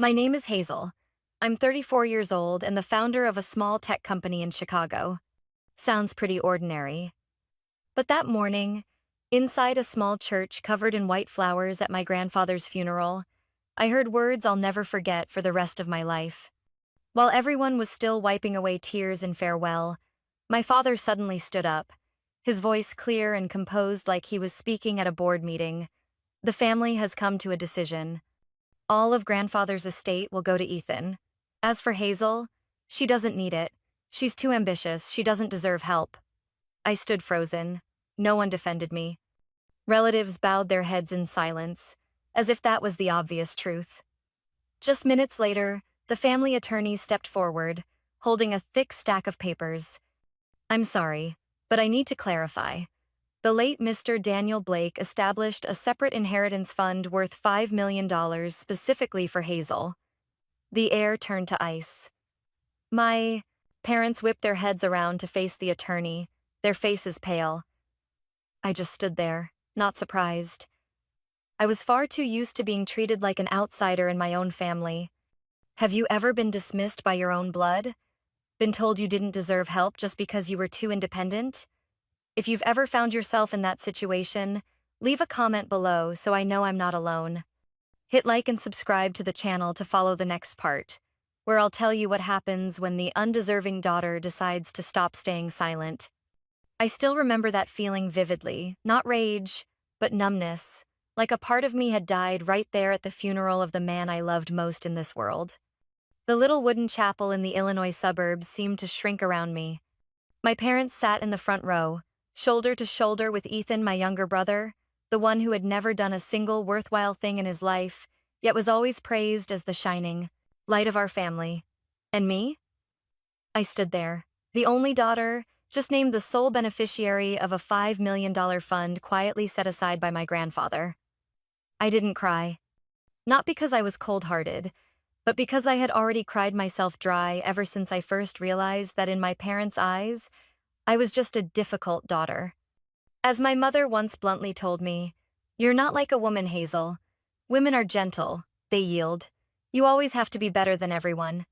My name is Hazel. I'm 34 years old and the founder of a small tech company in Chicago. Sounds pretty ordinary. But that morning, inside a small church covered in white flowers at my grandfather's funeral, I heard words I'll never forget for the rest of my life. While everyone was still wiping away tears in farewell, my father suddenly stood up, his voice clear and composed like he was speaking at a board meeting. The family has come to a decision. All of grandfather's estate will go to Ethan. As for Hazel, she doesn't need it. She's too ambitious, she doesn't deserve help. I stood frozen. No one defended me. Relatives bowed their heads in silence, as if that was the obvious truth. Just minutes later, the family attorney stepped forward, holding a thick stack of papers. I'm sorry, but I need to clarify. The late Mr. Daniel Blake established a separate inheritance fund worth $5 million specifically for Hazel. The air turned to ice. My parents whipped their heads around to face the attorney, their faces pale. I just stood there, not surprised. I was far too used to being treated like an outsider in my own family. Have you ever been dismissed by your own blood? Been told you didn't deserve help just because you were too independent? If you've ever found yourself in that situation, leave a comment below so I know I'm not alone. Hit like and subscribe to the channel to follow the next part, where I'll tell you what happens when the undeserving daughter decides to stop staying silent. I still remember that feeling vividly, not rage, but numbness, like a part of me had died right there at the funeral of the man I loved most in this world. The little wooden chapel in the Illinois suburbs seemed to shrink around me. My parents sat in the front row, shoulder to shoulder with Ethan, my younger brother, the one who had never done a single worthwhile thing in his life, yet was always praised as the shining light of our family. And me? I stood there, the only daughter, just named the sole beneficiary of a $5 million fund quietly set aside by my grandfather. I didn't cry. Not because I was cold-hearted, but because I had already cried myself dry ever since I first realized that in my parents' eyes, I was just a difficult daughter. As my mother once bluntly told me, "You're not like a woman, Hazel. Women are gentle, they yield. You always have to be better than everyone."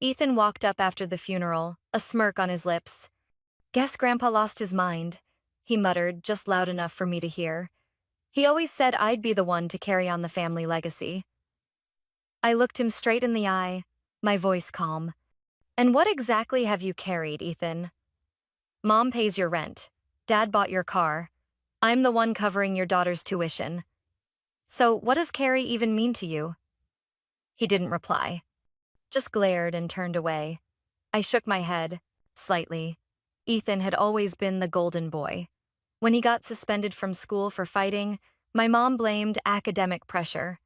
Ethan walked up after the funeral, a smirk on his lips. "Guess Grandpa lost his mind," he muttered, just loud enough for me to hear. He always said I'd be the one to carry on the family legacy. I looked him straight in the eye, my voice calm. "And what exactly have you carried, Ethan? Mom pays your rent. Dad bought your car. I'm the one covering your daughter's tuition. So what does carry even mean to you?" He didn't reply, just glared and turned away. I shook my head, slightly. Ethan had always been the golden boy. When he got suspended from school for fighting, my mom blamed academic pressure.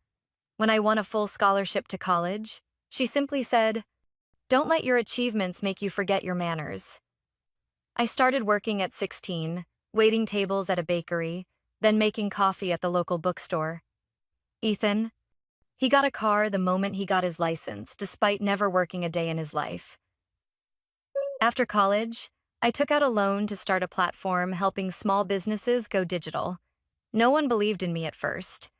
When I won a full scholarship to college, she simply said, "Don't let your achievements make you forget your manners." I started working at 16, waiting tables at a bakery, then making coffee at the local bookstore. Ethan, he got a car the moment he got his license, despite never working a day in his life. After college, I took out a loan to start a platform helping small businesses go digital. No one believed in me at first.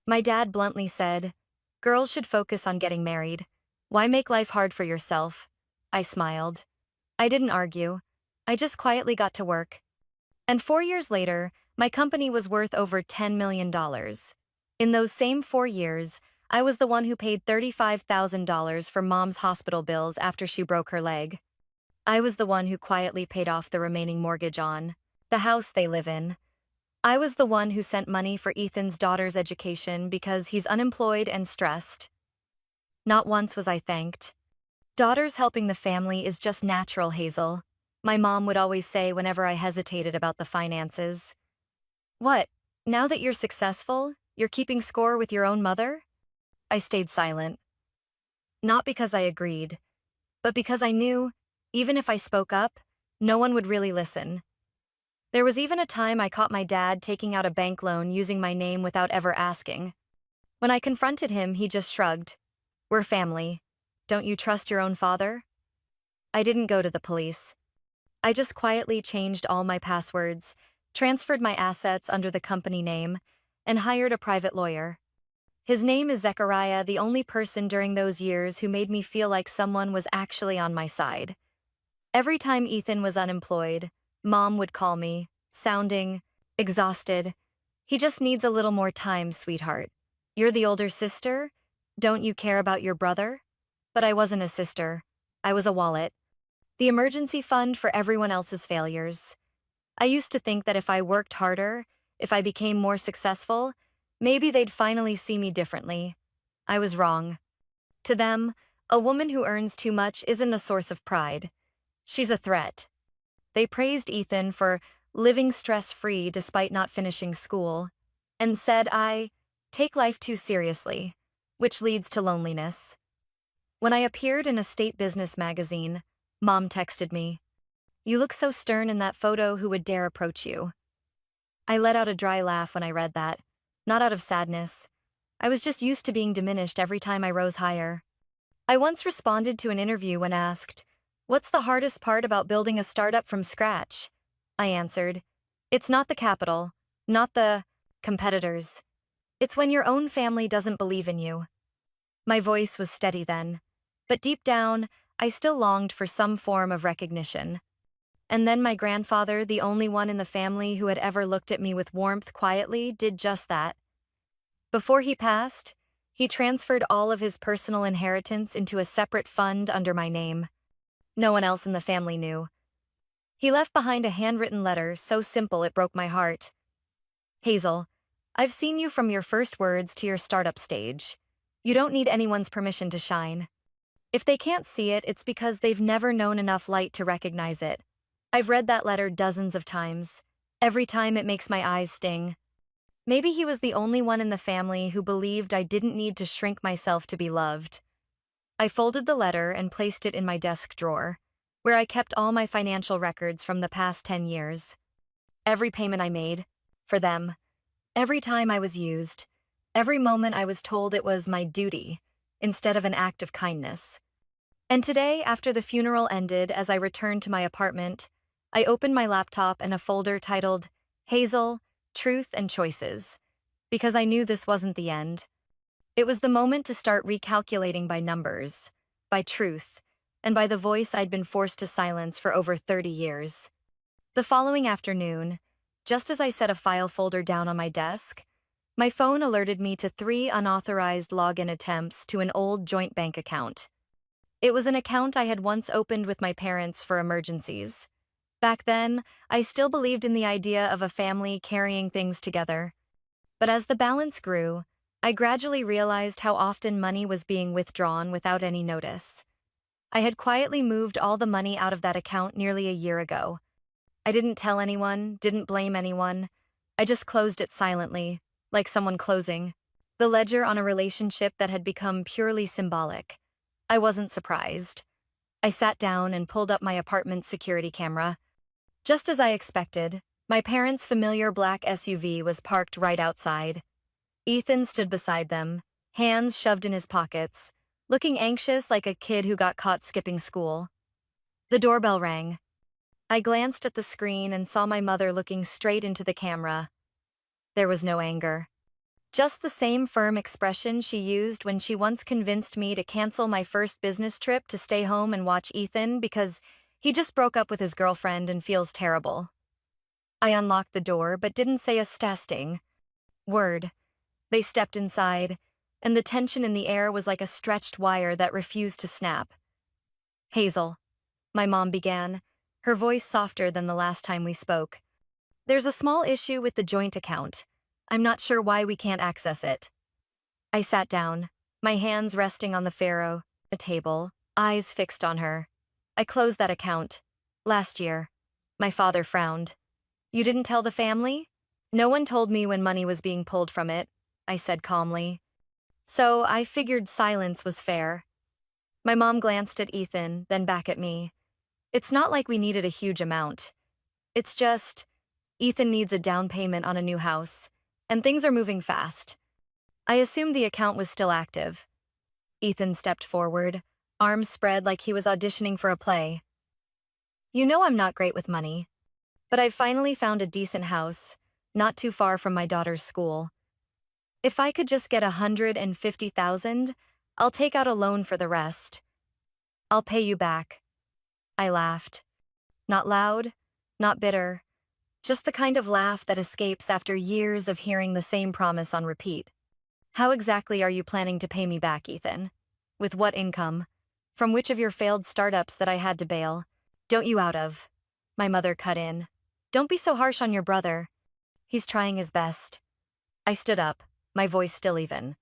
My dad bluntly said, "Girls should focus on getting married. Why make life hard for yourself?" I smiled. I didn't argue. I just quietly got to work. And 4 years later, my company was worth over $10 million. In those same 4 years, I was the one who paid $35,000 for Mom's hospital bills after she broke her leg. I was the one who quietly paid off the remaining mortgage on the house they live in. I was the one who sent money for Ethan's daughter's education because he's unemployed and stressed. Not once was I thanked. "Daughters helping the family is just natural, Hazel," my mom would always say whenever I hesitated about the finances. "What, now that you're successful, you're keeping score with your own mother?" I stayed silent. Not because I agreed, but because I knew, even if I spoke up, no one would really listen. There was even a time I caught my dad taking out a bank loan using my name without ever asking. When I confronted him, he just shrugged. "We're family. Don't you trust your own father?" I didn't go to the police. I just quietly changed all my passwords, transferred my assets under the company name, and hired a private lawyer. His name is Zechariah, the only person during those years who made me feel like someone was actually on my side. Every time Ethan was unemployed, Mom would call me, sounding exhausted. "He just needs a little more time, sweetheart. You're the older sister? Don't you care about your brother?" But I wasn't a sister. I was a wallet. The emergency fund for everyone else's failures. I used to think that if I worked harder, if I became more successful, maybe they'd finally see me differently. I was wrong. To them, a woman who earns too much isn't a source of pride. She's a threat. They praised Ethan for living stress-free despite not finishing school, and said I take life too seriously, which leads to loneliness. When I appeared in a state business magazine, Mom texted me, "You look so stern in that photo, who would dare approach you?" I let out a dry laugh when I read that, not out of sadness. I was just used to being diminished every time I rose higher. I once responded to an interview when asked, "What's the hardest part about building a startup from scratch?" I answered, "It's not the capital, not the competitors. It's when your own family doesn't believe in you." My voice was steady then, but deep down, I still longed for some form of recognition. And then my grandfather, the only one in the family who had ever looked at me with warmth quietly, did just that. Before he passed, he transferred all of his personal inheritance into a separate fund under my name. No one else in the family knew. He left behind a handwritten letter so simple it broke my heart. "Hazel, I've seen you from your first words to your startup stage. You don't need anyone's permission to shine. If they can't see it, it's because they've never known enough light to recognize it." I've read that letter dozens of times. Every time it makes my eyes sting. Maybe he was the only one in the family who believed I didn't need to shrink myself to be loved. I folded the letter and placed it in my desk drawer, where I kept all my financial records from the past 10 years. Every payment I made, for them. Every time I was used. Every moment I was told it was my duty, instead of an act of kindness. And today, after the funeral ended, as I returned to my apartment, I opened my laptop and a folder titled Hazel, Truth and Choices, because I knew this wasn't the end. It was the moment to start recalculating by numbers, by truth, and by the voice I'd been forced to silence for over 30 years. The following afternoon, just as I set a file folder down on my desk, my phone alerted me to 3 unauthorized login attempts to an old joint bank account. It was an account I had once opened with my parents for emergencies. Back then, I still believed in the idea of a family carrying things together. But as the balance grew, I gradually realized how often money was being withdrawn without any notice. I had quietly moved all the money out of that account nearly a year ago. I didn't tell anyone, didn't blame anyone. I just closed it silently, like someone closing the ledger on a relationship that had become purely symbolic. I wasn't surprised. I sat down and pulled up my apartment's security camera. Just as I expected, my parents' familiar black SUV was parked right outside. Ethan stood beside them, hands shoved in his pockets, looking anxious like a kid who got caught skipping school. The doorbell rang. I glanced at the screen and saw my mother looking straight into the camera. There was no anger. Just the same firm expression she used when she once convinced me to cancel my first business trip to stay home and watch Ethan because he just broke up with his girlfriend and feels terrible. I unlocked the door but didn't say a stasting word. They stepped inside, and the tension in the air was like a stretched wire that refused to snap. "Hazel," my mom began, her voice softer than the last time we spoke. "There's a small issue with the joint account. I'm not sure why we can't access it." I sat down, my hands resting on the faro, a table, eyes fixed on her. "I closed that account. Last year." My father frowned. "You didn't tell the family?" "No one told me when money was being pulled from it," I said calmly. "So I figured silence was fair." My mom glanced at Ethan, then back at me. "It's not like we needed a huge amount. It's just, Ethan needs a down payment on a new house, and things are moving fast." I assumed the account was still active. Ethan stepped forward, arms spread like he was auditioning for a play. "You know I'm not great with money, but I've finally found a decent house, not too far from my daughter's school." If I could just get 150,000, I'll take out a loan for the rest. I'll pay you back. I laughed. Not loud, not bitter, just the kind of laugh that escapes after years of hearing the same promise on repeat. How exactly are you planning to pay me back, Ethan? With what income? From which of your failed startups that I had to bail? Don't you out of? My mother cut in. Don't be so harsh on your brother. He's trying his best. I stood up, my voice still even.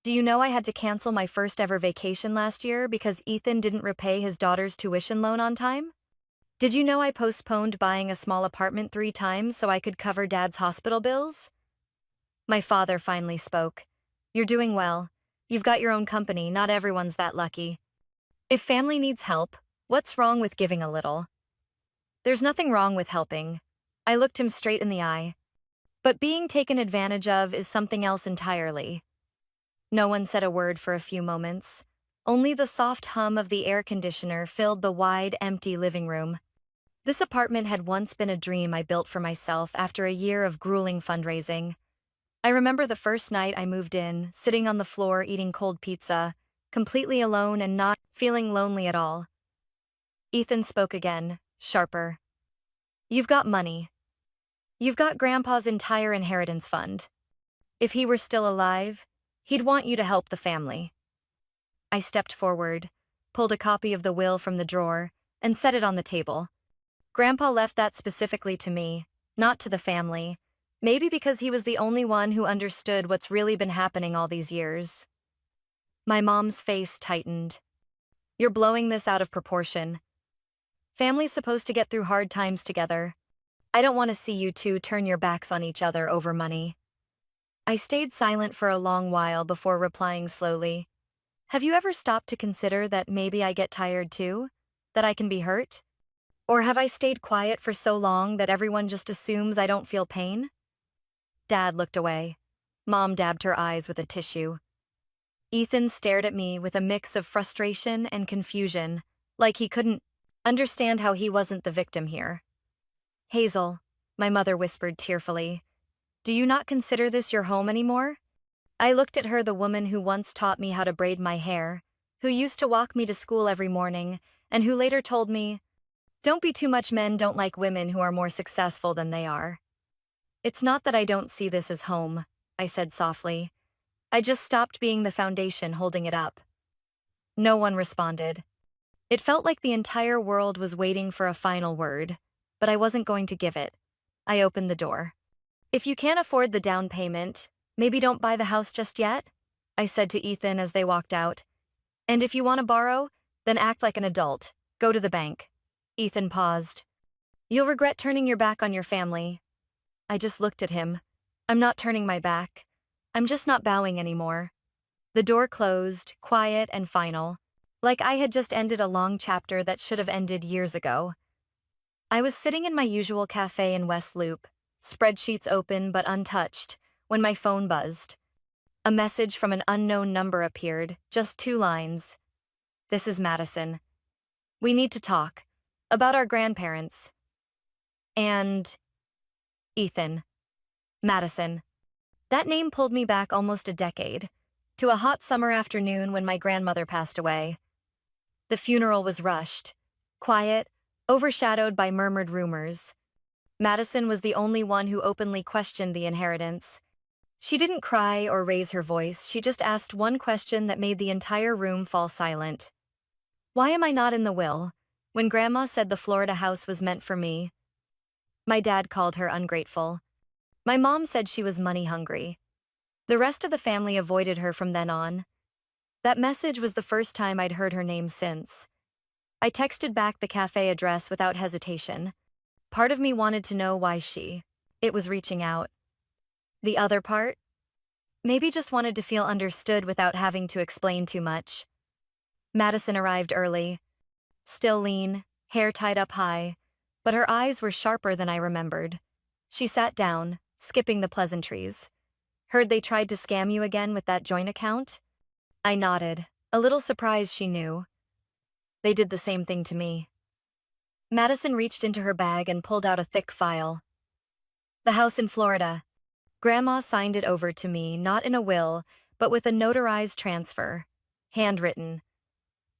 Do you know I had to cancel my first ever vacation last year because Ethan didn't repay his daughter's tuition loan on time? Did you know I postponed buying a small apartment 3 times so I could cover Dad's hospital bills? My father finally spoke. You're doing well. You've got your own company, not everyone's that lucky. If family needs help, what's wrong with giving a little? There's nothing wrong with helping. I looked him straight in the eye. But being taken advantage of is something else entirely. No one said a word for a few moments. Only the soft hum of the air conditioner filled the wide, empty living room. This apartment had once been a dream I built for myself after a year of grueling fundraising. I remember the first night I moved in, sitting on the floor eating cold pizza, completely alone and not feeling lonely at all. Ethan spoke again, sharper. You've got money. You've got Grandpa's entire inheritance fund. If he were still alive, he'd want you to help the family. I stepped forward, pulled a copy of the will from the drawer, and set it on the table. Grandpa left that specifically to me, not to the family, maybe because he was the only one who understood what's really been happening all these years. My mom's face tightened. You're blowing this out of proportion. Family's supposed to get through hard times together. I don't want to see you two turn your backs on each other over money. I stayed silent for a long while before replying slowly. Have you ever stopped to consider that maybe I get tired too? That I can be hurt? Or have I stayed quiet for so long that everyone just assumes I don't feel pain? Dad looked away. Mom dabbed her eyes with a tissue. Ethan stared at me with a mix of frustration and confusion, like he couldn't understand how he wasn't the victim here. Hazel, my mother whispered tearfully, do you not consider this your home anymore? I looked at her, the woman who once taught me how to braid my hair, who used to walk me to school every morning, and who later told me, don't be too much, men don't like women who are more successful than they are. It's not that I don't see this as home, I said softly. I just stopped being the foundation holding it up. No one responded. It felt like the entire world was waiting for a final word, but I wasn't going to give it. I opened the door. If you can't afford the down payment, maybe don't buy the house just yet, I said to Ethan as they walked out. And if you want to borrow, then act like an adult. Go to the bank. Ethan paused. You'll regret turning your back on your family. I just looked at him. I'm not turning my back. I'm just not bowing anymore. The door closed, quiet and final, like I had just ended a long chapter that should have ended years ago. I was sitting in my usual cafe in West Loop, spreadsheets open but untouched, when my phone buzzed. A message from an unknown number appeared, just 2 lines. This is Madison. We need to talk. About our grandparents. And Ethan. Madison. That name pulled me back almost a decade, to a hot summer afternoon when my grandmother passed away. The funeral was rushed, quiet, overshadowed by murmured rumors. Madison was the only one who openly questioned the inheritance. She didn't cry or raise her voice, she just asked one question that made the entire room fall silent. Why am I not in the will, when Grandma said the Florida house was meant for me? My dad called her ungrateful. My mom said she was money hungry. The rest of the family avoided her from then on. That message was the first time I'd heard her name since. I texted back the cafe address without hesitation. Part of me wanted to know why it was reaching out. The other part? Maybe just wanted to feel understood without having to explain too much. Madison arrived early. Still lean, hair tied up high, but her eyes were sharper than I remembered. She sat down, skipping the pleasantries. Heard they tried to scam you again with that joint account? I nodded, a little surprised she knew. They did the same thing to me. Madison reached into her bag and pulled out a thick file. The house in Florida. Grandma signed it over to me, not in a will, but with a notarized transfer. Handwritten.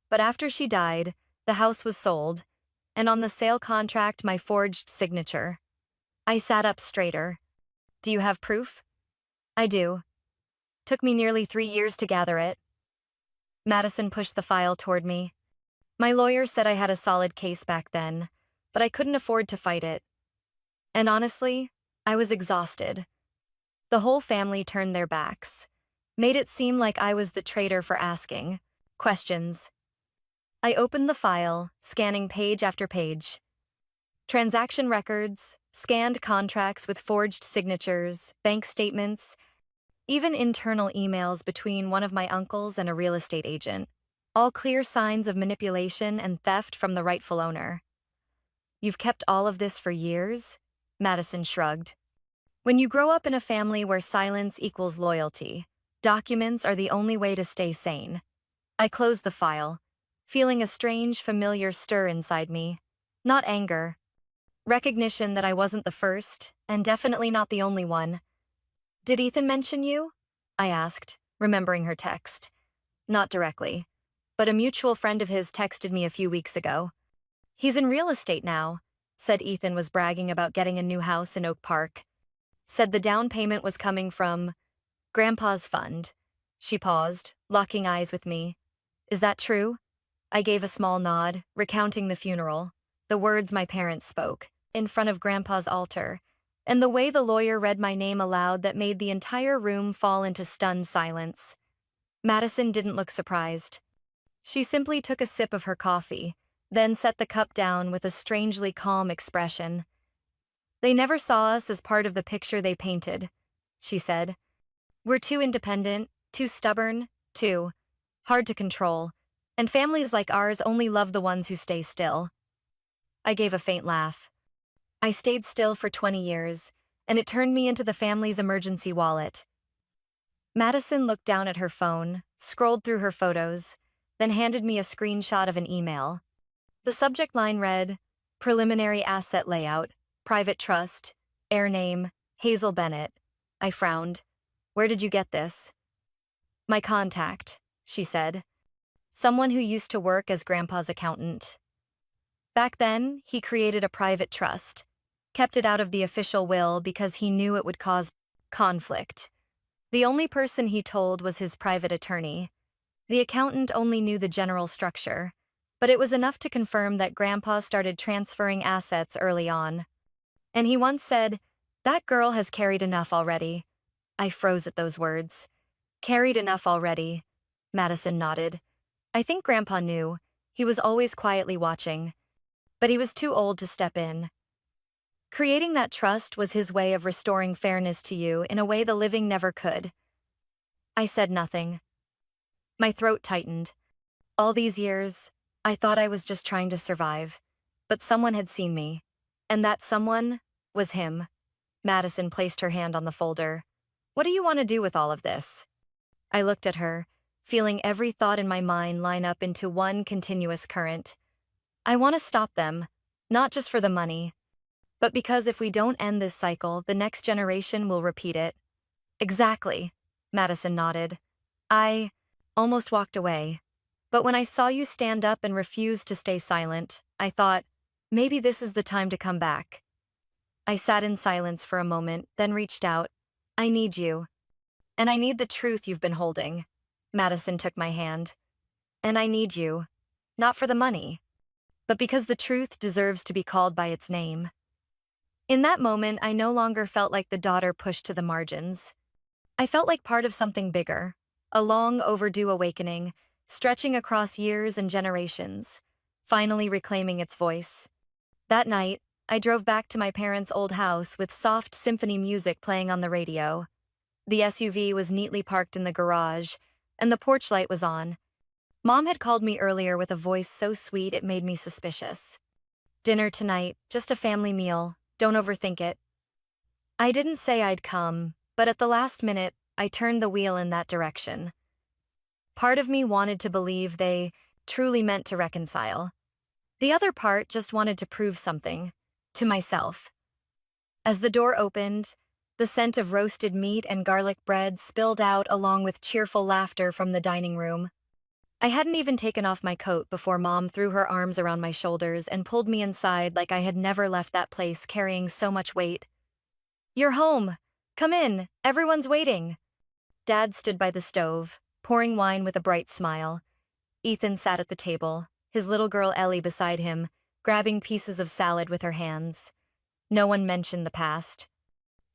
But after she died, the house was sold, and on the sale contract my forged signature. I sat up straighter. Do you have proof? I do. Took me nearly 3 years to gather it. Madison pushed the file toward me. My lawyer said I had a solid case back then, but I couldn't afford to fight it. And honestly, I was exhausted. The whole family turned their backs, made it seem like I was the traitor for asking questions. I opened the file, scanning page after page. Transaction records, scanned contracts with forged signatures, bank statements, even internal emails between one of my uncles and a real estate agent. All clear signs of manipulation and theft from the rightful owner. You've kept all of this for years? Madison shrugged. When you grow up in a family where silence equals loyalty, documents are the only way to stay sane. I closed the file, feeling a strange, familiar stir inside me. Not anger. Recognition that I wasn't the first, and definitely not the only one. Did Ethan mention you? I asked, remembering her text. Not directly, but a mutual friend of his texted me a few weeks ago. He's in real estate now, said Ethan was bragging about getting a new house in Oak Park. Said the down payment was coming from Grandpa's fund. She paused, locking eyes with me. Is that true? I gave a small nod, recounting the funeral, the words my parents spoke, in front of Grandpa's altar, and the way the lawyer read my name aloud that made the entire room fall into stunned silence. Madison didn't look surprised. She simply took a sip of her coffee, then set the cup down with a strangely calm expression. They never saw us as part of the picture they painted, she said. We're too independent, too stubborn, too hard to control, and families like ours only love the ones who stay still. I gave a faint laugh. I stayed still for 20 years, and it turned me into the family's emergency wallet. Madison looked down at her phone, scrolled through her photos, then handed me a screenshot of an email. The subject line read, Preliminary Asset Layout, Private Trust, Heir Name, Hazel Bennett. I frowned. Where did you get this? My contact, she said. Someone who used to work as Grandpa's accountant. Back then, he created a private trust, kept it out of the official will because he knew it would cause conflict. The only person he told was his private attorney. The accountant only knew the general structure, but it was enough to confirm that Grandpa started transferring assets early on. And he once said, "That girl has carried enough already." I froze at those words. Carried enough already. Madison nodded. I think Grandpa knew. He was always quietly watching. But he was too old to step in. Creating that trust was his way of restoring fairness to you in a way the living never could. I said nothing. My throat tightened. All these years, I thought I was just trying to survive. But someone had seen me. And that someone was him. Madison placed her hand on the folder. What do you want to do with all of this? I looked at her, feeling every thought in my mind line up into one continuous current. I want to stop them, not just for the money, but because if we don't end this cycle, the next generation will repeat it. Exactly, Madison nodded. I almost walked away. But when I saw you stand up and refuse to stay silent, I thought, maybe this is the time to come back. I sat in silence for a moment, then reached out. I need you. And I need the truth you've been holding. Madison took my hand. And I need you. Not for the money, but because the truth deserves to be called by its name. In that moment, I no longer felt like the daughter pushed to the margins. I felt like part of something bigger, a long overdue awakening, stretching across years and generations, finally reclaiming its voice. That night, I drove back to my parents' old house with soft symphony music playing on the radio. The SUV was neatly parked in the garage, and the porch light was on. Mom had called me earlier with a voice so sweet it made me suspicious. Dinner tonight, just a family meal, don't overthink it. I didn't say I'd come, but at the last minute, I turned the wheel in that direction. Part of me wanted to believe they truly meant to reconcile. The other part just wanted to prove something, to myself. As the door opened, The scent of roasted meat and garlic bread spilled out along with cheerful laughter from the dining room. I hadn't even taken off my coat before Mom threw her arms around my shoulders and pulled me inside like I had never left that place carrying so much weight. "You're home! Come in! Everyone's waiting!" Dad stood by the stove, pouring wine with a bright smile. Ethan sat at the table, his little girl Ellie beside him, grabbing pieces of salad with her hands. No one mentioned the past.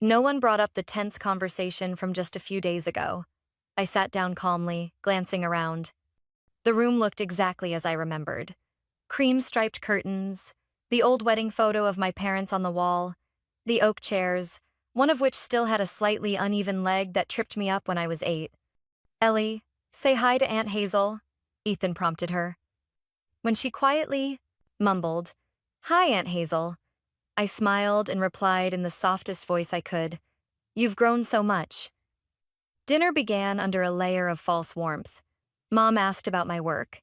No one brought up the tense conversation from just a few days ago. I sat down calmly, glancing around. The room looked exactly as I remembered. Cream-striped curtains, the old wedding photo of my parents on the wall, the oak chairs, one of which still had a slightly uneven leg that tripped me up when I was 8. "Ellie, say hi to Aunt Hazel," Ethan prompted her. When she quietly mumbled, "Hi, Aunt Hazel," I smiled and replied in the softest voice I could, "You've grown so much." Dinner began under a layer of false warmth. Mom asked about my work.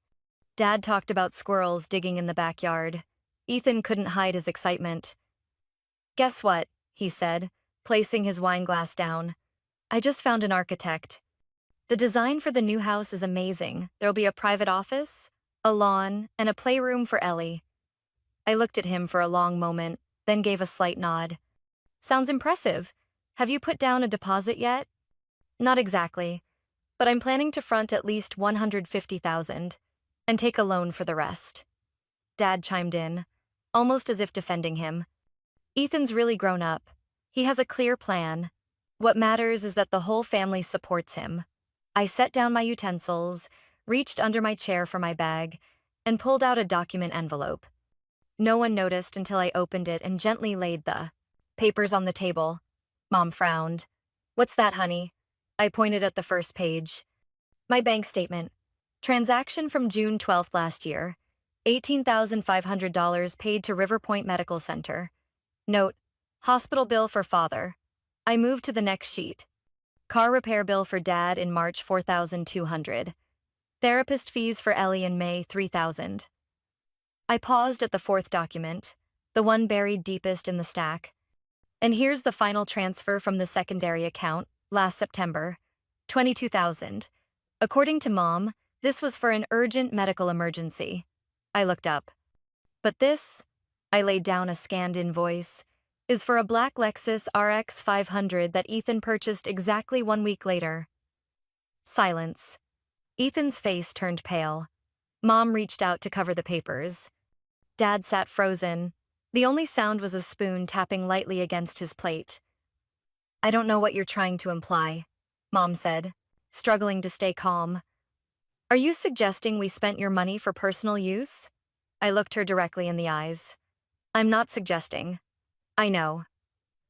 Dad talked about squirrels digging in the backyard. Ethan couldn't hide his excitement. "Guess what?" he said, placing his wine glass down. "I just found an architect. The design for the new house is amazing. There'll be a private office, a lawn, and a playroom for Ellie." I looked at him for a long moment, then gave a slight nod. "Sounds impressive. Have you put down a deposit yet?" "Not exactly, but I'm planning to front at least $150,000 and take a loan for the rest." Dad chimed in, almost as if defending him. "Ethan's really grown up. He has a clear plan. What matters is that the whole family supports him." I set down my utensils, reached under my chair for my bag, and pulled out a document envelope. No one noticed until I opened it and gently laid the papers on the table. Mom frowned. "What's that, honey?" I pointed at the first page. "My bank statement. Transaction from June 12th last year. $18,500 paid to River Point Medical Center. Note, hospital bill for father." I moved to the next sheet. Car repair bill for Dad in March, $4,200. Therapist fees for Ellie in May, $3,000. I paused at the fourth document, the one buried deepest in the stack. "And here's the final transfer from the secondary account, last September, $22,000. According to Mom, this was for an urgent medical emergency." I looked up. "But this," I laid down a scanned invoice, "is for a black Lexus RX 500 that Ethan purchased exactly 1 week later." Silence. Ethan's face turned pale. Mom reached out to cover the papers. Dad sat frozen. The only sound was a spoon tapping lightly against his plate. "I don't know what you're trying to imply," Mom said, struggling to stay calm. "Are you suggesting we spent your money for personal use?" I looked her directly in the eyes. "I'm not suggesting." "I know."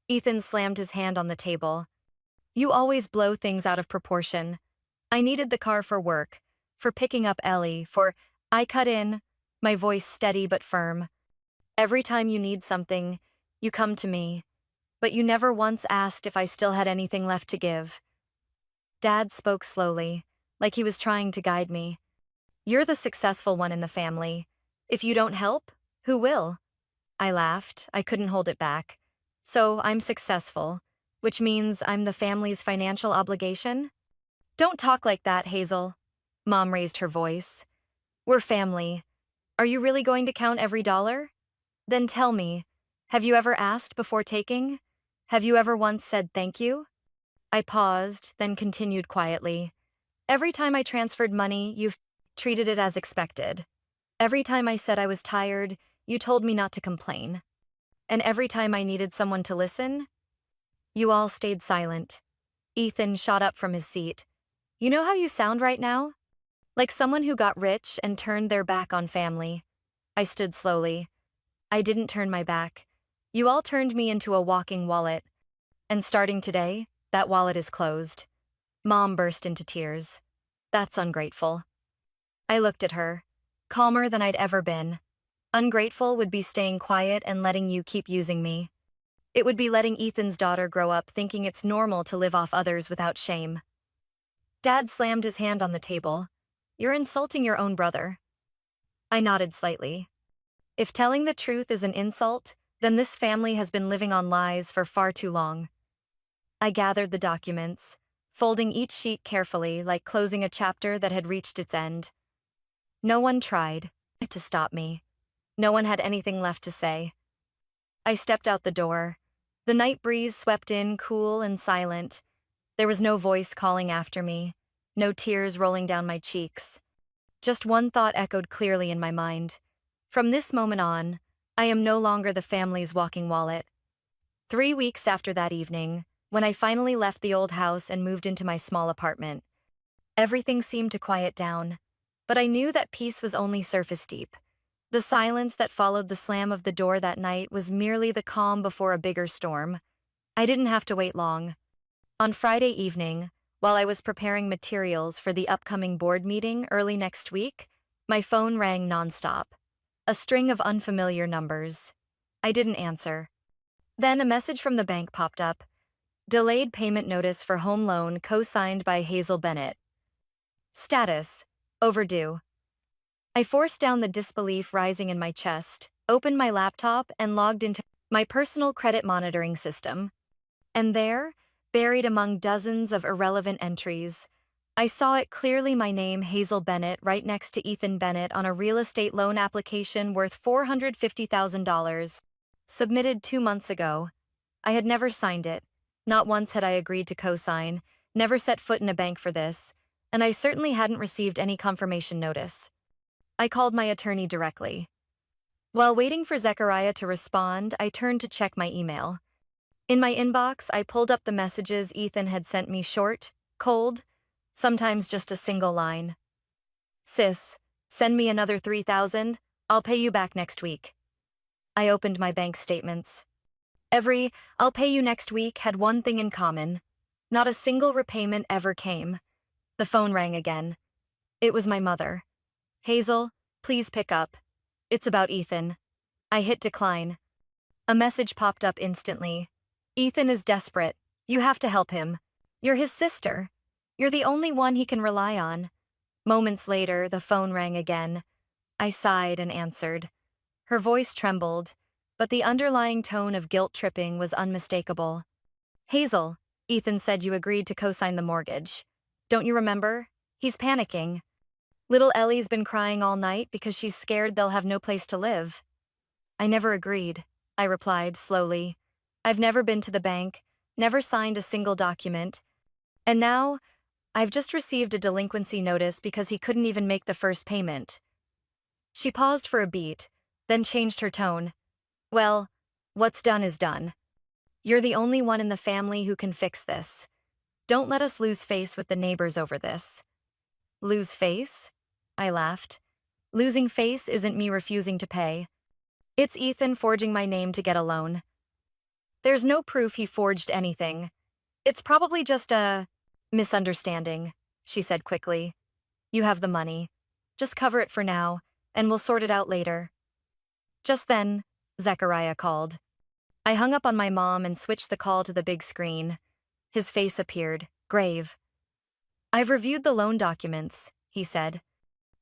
Ethan slammed his hand on the table. "You always blow things out of proportion. I needed the car for work, for picking up Ellie, for—" I cut in, my voice steady but firm. "Every time you need something, you come to me, but you never once asked if I still had anything left to give." Dad spoke slowly, like he was trying to guide me. "You're the successful one in the family. If you don't help, who will?" I laughed. I couldn't hold it back. "So I'm successful, which means I'm the family's financial obligation?" "Don't talk like that, Hazel." Mom raised her voice. "We're family. Are you really going to count every dollar? Then tell me, have you ever asked before taking? Have you ever once said thank you?" I paused, then continued quietly. "Every time I transferred money, you've treated it as expected. Every time I said I was tired, you told me not to complain. And every time I needed someone to listen, you all stayed silent." Ethan shot up from his seat. "You know how you sound right now? Like someone who got rich and turned their back on family." I stood slowly. "I didn't turn my back. You all turned me into a walking wallet. And starting today, that wallet is closed." Mom burst into tears. "That's ungrateful." I looked at her, calmer than I'd ever been. Ungrateful would be staying quiet and letting you keep using me. It would be letting Ethan's daughter grow up thinking it's normal to live off others without shame. Dad slammed his hand on the table. "You're insulting your own brother." I nodded slightly. "If telling the truth is an insult, then this family has been living on lies for far too long." I gathered the documents, folding each sheet carefully like closing a chapter that had reached its end. No one tried to stop me. No one had anything left to say. I stepped out the door. The night breeze swept in, cool and silent. There was no voice calling after me, no tears rolling down my cheeks. Just one thought echoed clearly in my mind. From this moment on, I am no longer the family's walking wallet. 3 weeks after that evening, when I finally left the old house and moved into my small apartment, everything seemed to quiet down, but I knew that peace was only surface deep. The silence that followed the slam of the door that night was merely the calm before a bigger storm. I didn't have to wait long. On Friday evening, while I was preparing materials for the upcoming board meeting early next week, my phone rang nonstop. A string of unfamiliar numbers. I didn't answer. Then a message from the bank popped up. Delayed payment notice for home loan co-signed by Hazel Bennett. Status: overdue. I forced down the disbelief rising in my chest, opened my laptop, and logged into my personal credit monitoring system. And there, buried among dozens of irrelevant entries, I saw it clearly: my name, Hazel Bennett, right next to Ethan Bennett on a real estate loan application worth $450,000. Submitted 2 months ago. I had never signed it. Not once had I agreed to co-sign, never set foot in a bank for this, and I certainly hadn't received any confirmation notice. I called my attorney directly. While waiting for Zechariah to respond, I turned to check my email. In my inbox, I pulled up the messages Ethan had sent me, short, cold, sometimes just a single line. Sis, send me another $3,000, I'll pay you back next week. I opened my bank statements. Every "I'll pay you next week" had one thing in common. Not a single repayment ever came. The phone rang again. It was my mother. Hazel, please pick up. It's about Ethan. I hit decline. A message popped up instantly. Ethan is desperate. You have to help him. You're his sister. You're the only one he can rely on. Moments later, the phone rang again. I sighed and answered. Her voice trembled, but the underlying tone of guilt-tripping was unmistakable. Hazel, Ethan said you agreed to co-sign the mortgage. Don't you remember? He's panicking. Little Ellie's been crying all night because she's scared they'll have no place to live. I never agreed, I replied slowly. I've never been to the bank, never signed a single document. And now, I've just received a delinquency notice because he couldn't even make the first payment. She paused for a beat, then changed her tone. Well, what's done is done. You're the only one in the family who can fix this. Don't let us lose face with the neighbors over this. Lose face? I laughed. Losing face isn't me refusing to pay. It's Ethan forging my name to get a loan. There's no proof he forged anything. It's probably just a misunderstanding, she said quickly. You have the money. Just cover it for now, and we'll sort it out later. Just then, Zechariah called. I hung up on my mom and switched the call to the big screen. His face appeared, grave. I've reviewed the loan documents, he said.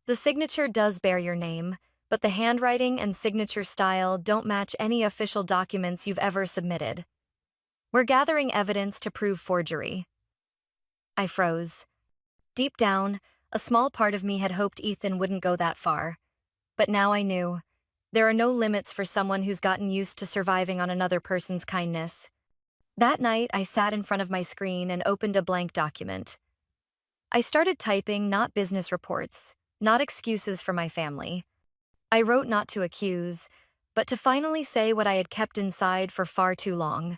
The signature does bear your name, but the handwriting and signature style don't match any official documents you've ever submitted. We're gathering evidence to prove forgery. I froze. Deep down, a small part of me had hoped Ethan wouldn't go that far. But now I knew. There are no limits for someone who's gotten used to surviving on another person's kindness. That night, I sat in front of my screen and opened a blank document. I started typing not business reports, not excuses for my family. I wrote not to accuse, but to finally say what I had kept inside for far too long.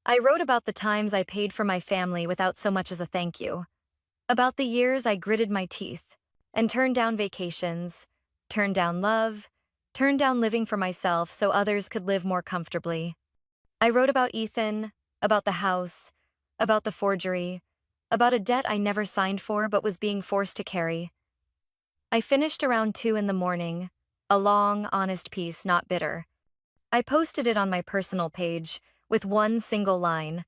I wrote about the times I paid for my family without so much as a thank you. About the years I gritted my teeth and turned down vacations, turned down love, turned down living for myself so others could live more comfortably. I wrote about Ethan, about the house, about the forgery, about a debt I never signed for but was being forced to carry. I finished around 2 in the morning, a long, honest piece, not bitter. I posted it on my personal page with one single line.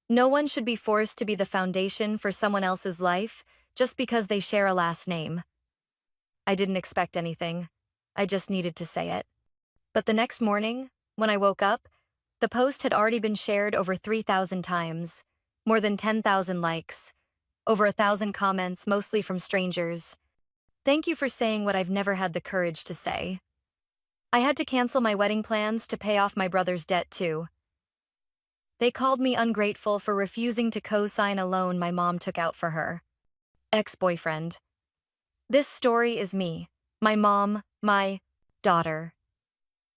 No one should be forced to be the foundation for someone else's life just because they share a last name. I didn't expect anything. I just needed to say it. But the next morning, when I woke up, the post had already been shared over 3,000 times, More than 10,000 likes. Over 1,000 comments, mostly from strangers. Thank you for saying what I've never had the courage to say. I had to cancel my wedding plans to pay off my brother's debt too. They called me ungrateful for refusing to co-sign a loan my mom took out for her ex-boyfriend. This story is me, my mom, my daughter.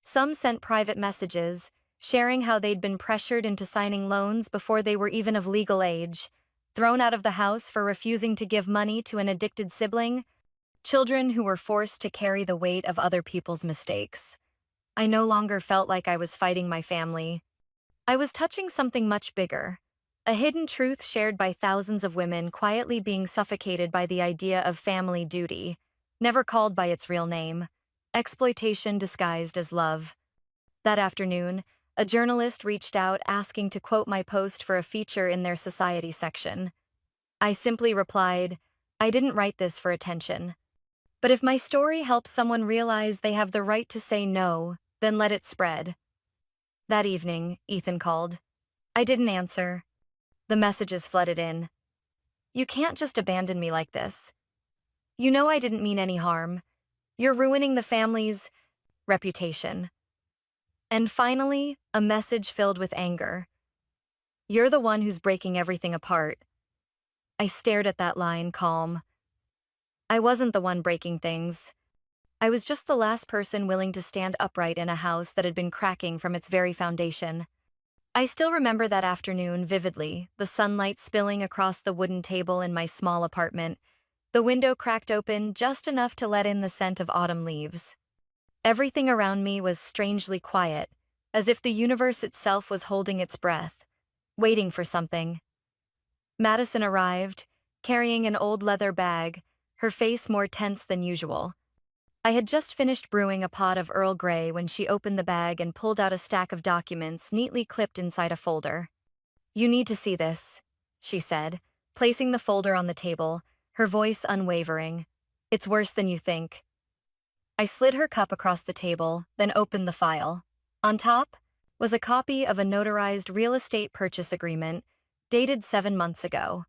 Some sent private messages, sharing how they'd been pressured into signing loans before they were even of legal age, thrown out of the house for refusing to give money to an addicted sibling, children who were forced to carry the weight of other people's mistakes. I no longer felt like I was fighting my family. I was touching something much bigger. A hidden truth shared by thousands of women quietly being suffocated by the idea of family duty, never called by its real name, exploitation disguised as love. That afternoon, a journalist reached out asking to quote my post for a feature in their society section. I simply replied, I didn't write this for attention. But if my story helps someone realize they have the right to say no, then let it spread. That evening, Ethan called. I didn't answer. The messages flooded in. You can't just abandon me like this. You know I didn't mean any harm. You're ruining the family's reputation. And finally, a message filled with anger. You're the one who's breaking everything apart. I stared at that line, calm. I wasn't the one breaking things. I was just the last person willing to stand upright in a house that had been cracking from its very foundation. I still remember that afternoon vividly, the sunlight spilling across the wooden table in my small apartment, the window cracked open just enough to let in the scent of autumn leaves. Everything around me was strangely quiet, as if the universe itself was holding its breath, waiting for something. Madison arrived, carrying an old leather bag, her face more tense than usual. I had just finished brewing a pot of Earl Grey when she opened the bag and pulled out a stack of documents neatly clipped inside a folder. You need to see this, she said, placing the folder on the table, her voice unwavering. It's worse than you think. I slid her cup across the table, then opened the file. On top was a copy of a notarized real estate purchase agreement, dated 7 months ago.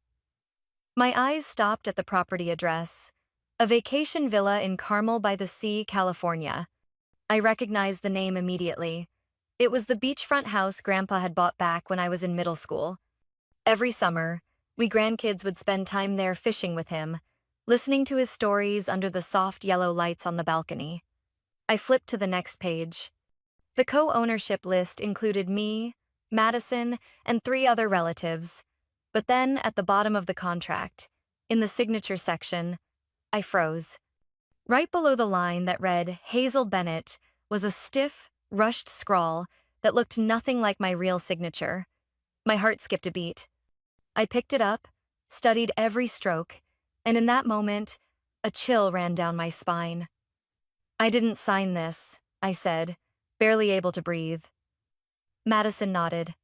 My eyes stopped at the property address. A vacation villa in Carmel by the Sea, California. I recognized the name immediately. It was the beachfront house Grandpa had bought back when I was in middle school. Every summer, we grandkids would spend time there fishing with him, listening to his stories under the soft yellow lights on the balcony. I flipped to the next page. The co-ownership list included me, Madison, and 3 other relatives. But then, at the bottom of the contract, in the signature section, I froze. Right below the line that read Hazel Bennett was a stiff, rushed scrawl that looked nothing like my real signature. My heart skipped a beat. I picked it up, studied every stroke, and in that moment, a chill ran down my spine. I didn't sign this, I said, barely able to breathe. Madison nodded.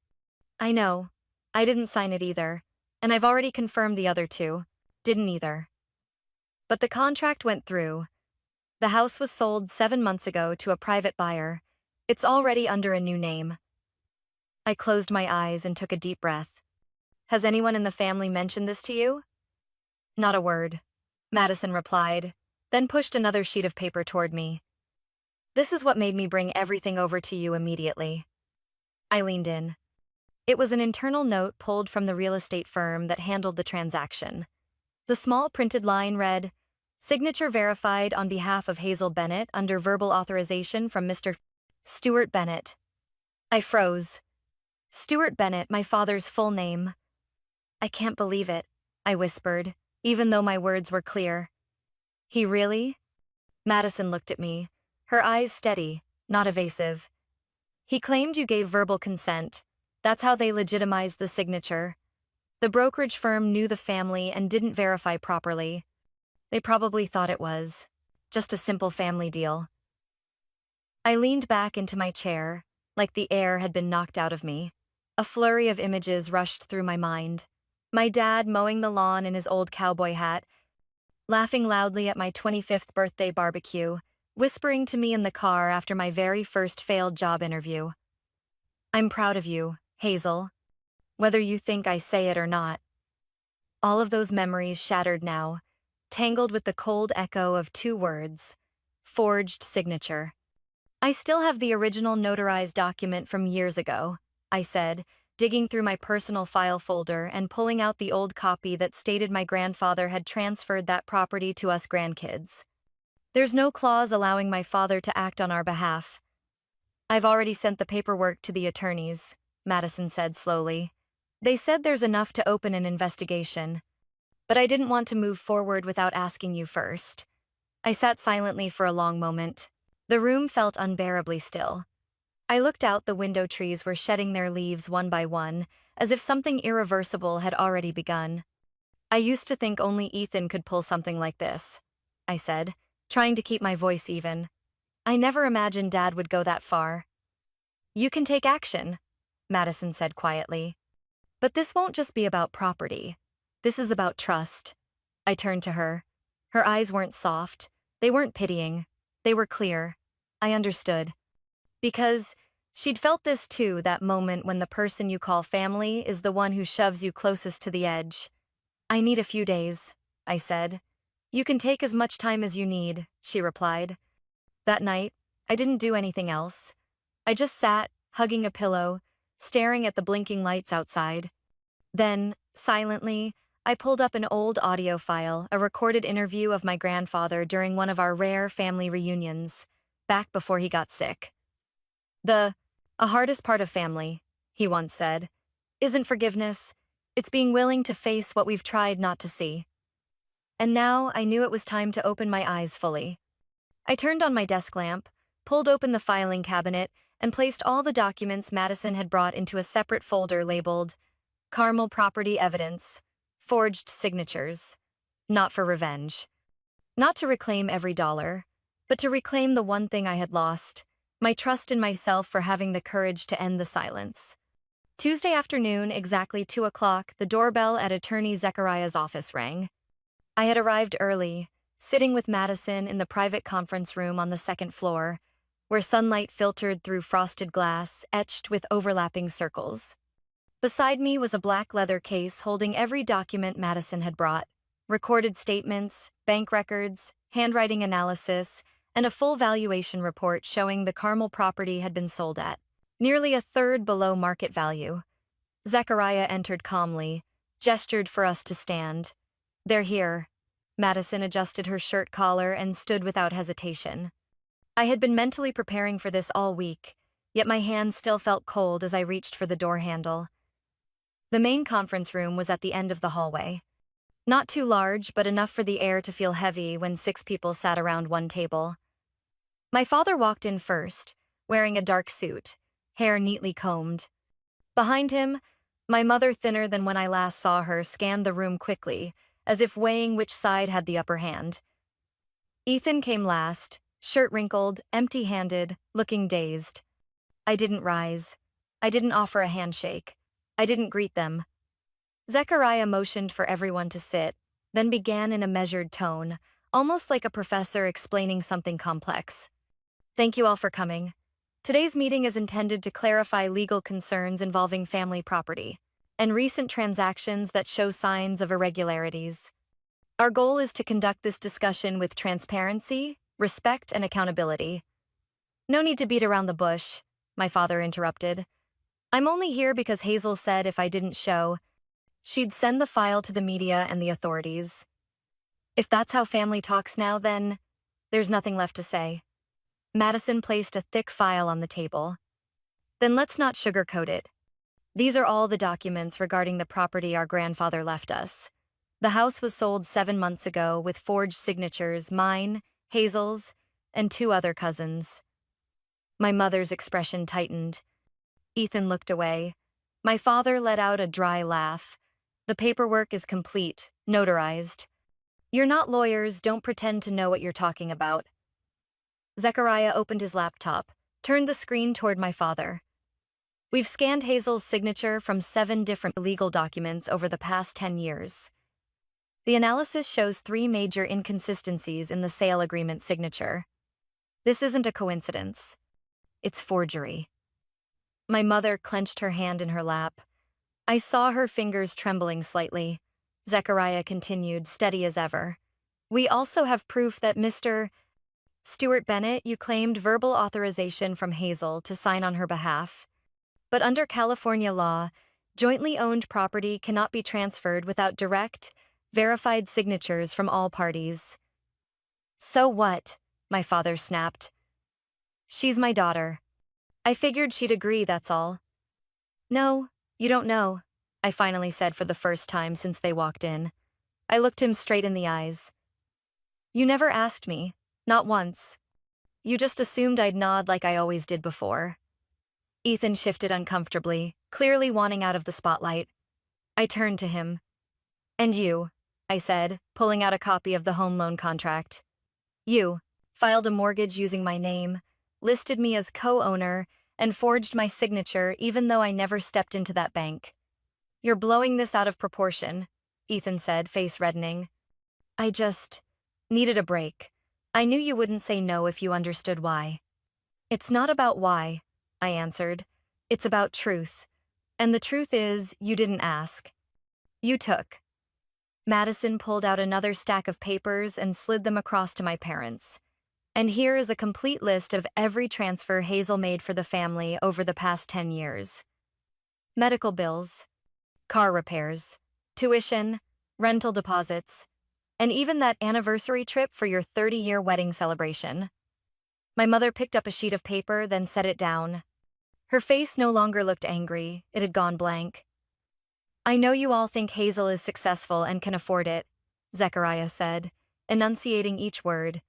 I know. I didn't sign it either, and I've already confirmed the other 2. Didn't either. But the contract went through. The house was sold 7 months ago to a private buyer. It's already under a new name. I closed my eyes and took a deep breath. Has anyone in the family mentioned this to you? Not a word, Madison replied, then pushed another sheet of paper toward me. This is what made me bring everything over to you immediately. I leaned in. It was an internal note pulled from the real estate firm that handled the transaction. The small printed line read, Signature verified on behalf of Hazel Bennett under verbal authorization from Mr. Stuart Bennett. I froze. Stuart Bennett, my father's full name. I can't believe it, I whispered, even though my words were clear. He really? Madison looked at me, her eyes steady, not evasive. He claimed you gave verbal consent. That's how they legitimized the signature. The brokerage firm knew the family and didn't verify properly. They probably thought it was just a simple family deal. I leaned back into my chair, like the air had been knocked out of me. A flurry of images rushed through my mind. My dad mowing the lawn in his old cowboy hat, laughing loudly at my 25th birthday barbecue, whispering to me in the car after my very first failed job interview. I'm proud of you, Hazel. whether you think I say it or not. All of those memories shattered now, tangled with the cold echo of two words: forged signature. I still have the original notarized document from years ago, I said, digging through my personal file folder and pulling out the old copy that stated my grandfather had transferred that property to us grandkids. There's no clause allowing my father to act on our behalf. I've already sent the paperwork to the attorneys, Madison said slowly. They said there's enough to open an investigation. But I didn't want to move forward without asking you first. I sat silently for a long moment. The room felt unbearably still. I looked out. The window trees were shedding their leaves one by one, as if something irreversible had already begun. I used to think only Ethan could pull something like this, I said, trying to keep my voice even. I never imagined Dad would go that far. You can take action, Madison said quietly. But this won't just be about property. This is about trust. I turned to her. Her eyes weren't soft. They weren't pitying. They were clear. I understood. Because she'd felt this too, that moment when the person you call family is the one who shoves you closest to the edge. I need a few days, I said. You can take as much time as you need, she replied. That night, I didn't do anything else. I just sat, hugging a pillow, staring at the blinking lights outside. Then, silently, I pulled up an old audio file, a recorded interview of my grandfather during one of our rare family reunions, back before he got sick. A hardest part of family, he once said, isn't forgiveness, it's being willing to face what we've tried not to see. And now I knew it was time to open my eyes fully. I turned on my desk lamp, pulled open the filing cabinet, and placed all the documents Madison had brought into a separate folder labeled Carmel Property Evidence, Forged Signatures. Not for revenge. Not to reclaim every dollar, but to reclaim the one thing I had lost, my trust in myself for having the courage to end the silence. Tuesday afternoon, exactly 2 o'clock, the doorbell at attorney Zechariah's office rang. I had arrived early, sitting with Madison in the private conference room on the second floor, where sunlight filtered through frosted glass, etched with overlapping circles. Beside me was a black leather case holding every document Madison had brought: recorded statements, bank records, handwriting analysis, and a full valuation report showing the Carmel property had been sold at nearly a third below market value. Zechariah entered calmly, gestured for us to stand. They're here. Madison adjusted her shirt collar and stood without hesitation. I had been mentally preparing for this all week, yet my hands still felt cold as I reached for the door handle. The main conference room was at the end of the hallway. Not too large, but enough for the air to feel heavy when 6 people sat around one table. My father walked in first, wearing a dark suit, hair neatly combed. Behind him, my mother, thinner than when I last saw her, scanned the room quickly, as if weighing which side had the upper hand. Ethan came last, shirt wrinkled, empty-handed, looking dazed. I didn't rise. I didn't offer a handshake. I didn't greet them. Zechariah motioned for everyone to sit, then began in a measured tone, almost like a professor explaining something complex. Thank you all for coming. Today's meeting is intended to clarify legal concerns involving family property and recent transactions that show signs of irregularities. Our goal is to conduct this discussion with transparency, respect, and accountability. No need to beat around the bush, my father interrupted. I'm only here because Hazel said if I didn't show, she'd send the file to the media and the authorities. If that's how family talks now, then there's nothing left to say. Madison placed a thick file on the table. Then let's not sugarcoat it. These are all the documents regarding the property our grandfather left us. The house was sold 7 months ago with forged signatures, mine, Hazel's, and 2 other cousins. My mother's expression tightened. Ethan looked away. My father let out a dry laugh. The paperwork is complete, notarized. You're not lawyers, don't pretend to know what you're talking about. Zechariah opened his laptop, turned the screen toward my father. We've scanned Hazel's signature from 7 different legal documents over the past 10 years. The analysis shows 3 major inconsistencies in the sale agreement signature. This isn't a coincidence. It's forgery. My mother clenched her hand in her lap. I saw her fingers trembling slightly. Zechariah continued, steady as ever. We also have proof that Mr. Stuart Bennett, you claimed verbal authorization from Hazel to sign on her behalf. But under California law, jointly owned property cannot be transferred without direct, verified signatures from all parties. So what? My father snapped. She's my daughter. I figured she'd agree, that's all. No, you don't know, I finally said for the first time since they walked in. I looked him straight in the eyes. You never asked me, not once. You just assumed I'd nod like I always did before. Ethan shifted uncomfortably, clearly wanting out of the spotlight. I turned to him. And you, I said, pulling out a copy of the home loan contract. You filed a mortgage using my name, listed me as co-owner, and forged my signature even though I never stepped into that bank. You're blowing this out of proportion, Ethan said, face reddening. I just needed a break. I knew you wouldn't say no if you understood why. It's not about why, I answered. It's about truth. And the truth is, you didn't ask. You took. Madison pulled out another stack of papers and slid them across to my parents. And here is a complete list of every transfer Hazel made for the family over the past 10 years. Medical bills, car repairs, tuition, rental deposits, and even that anniversary trip for your 30-year wedding celebration. My mother picked up a sheet of paper, then set it down. Her face no longer looked angry, it had gone blank. I know you all think Hazel is successful and can afford it, Zechariah said, enunciating each word.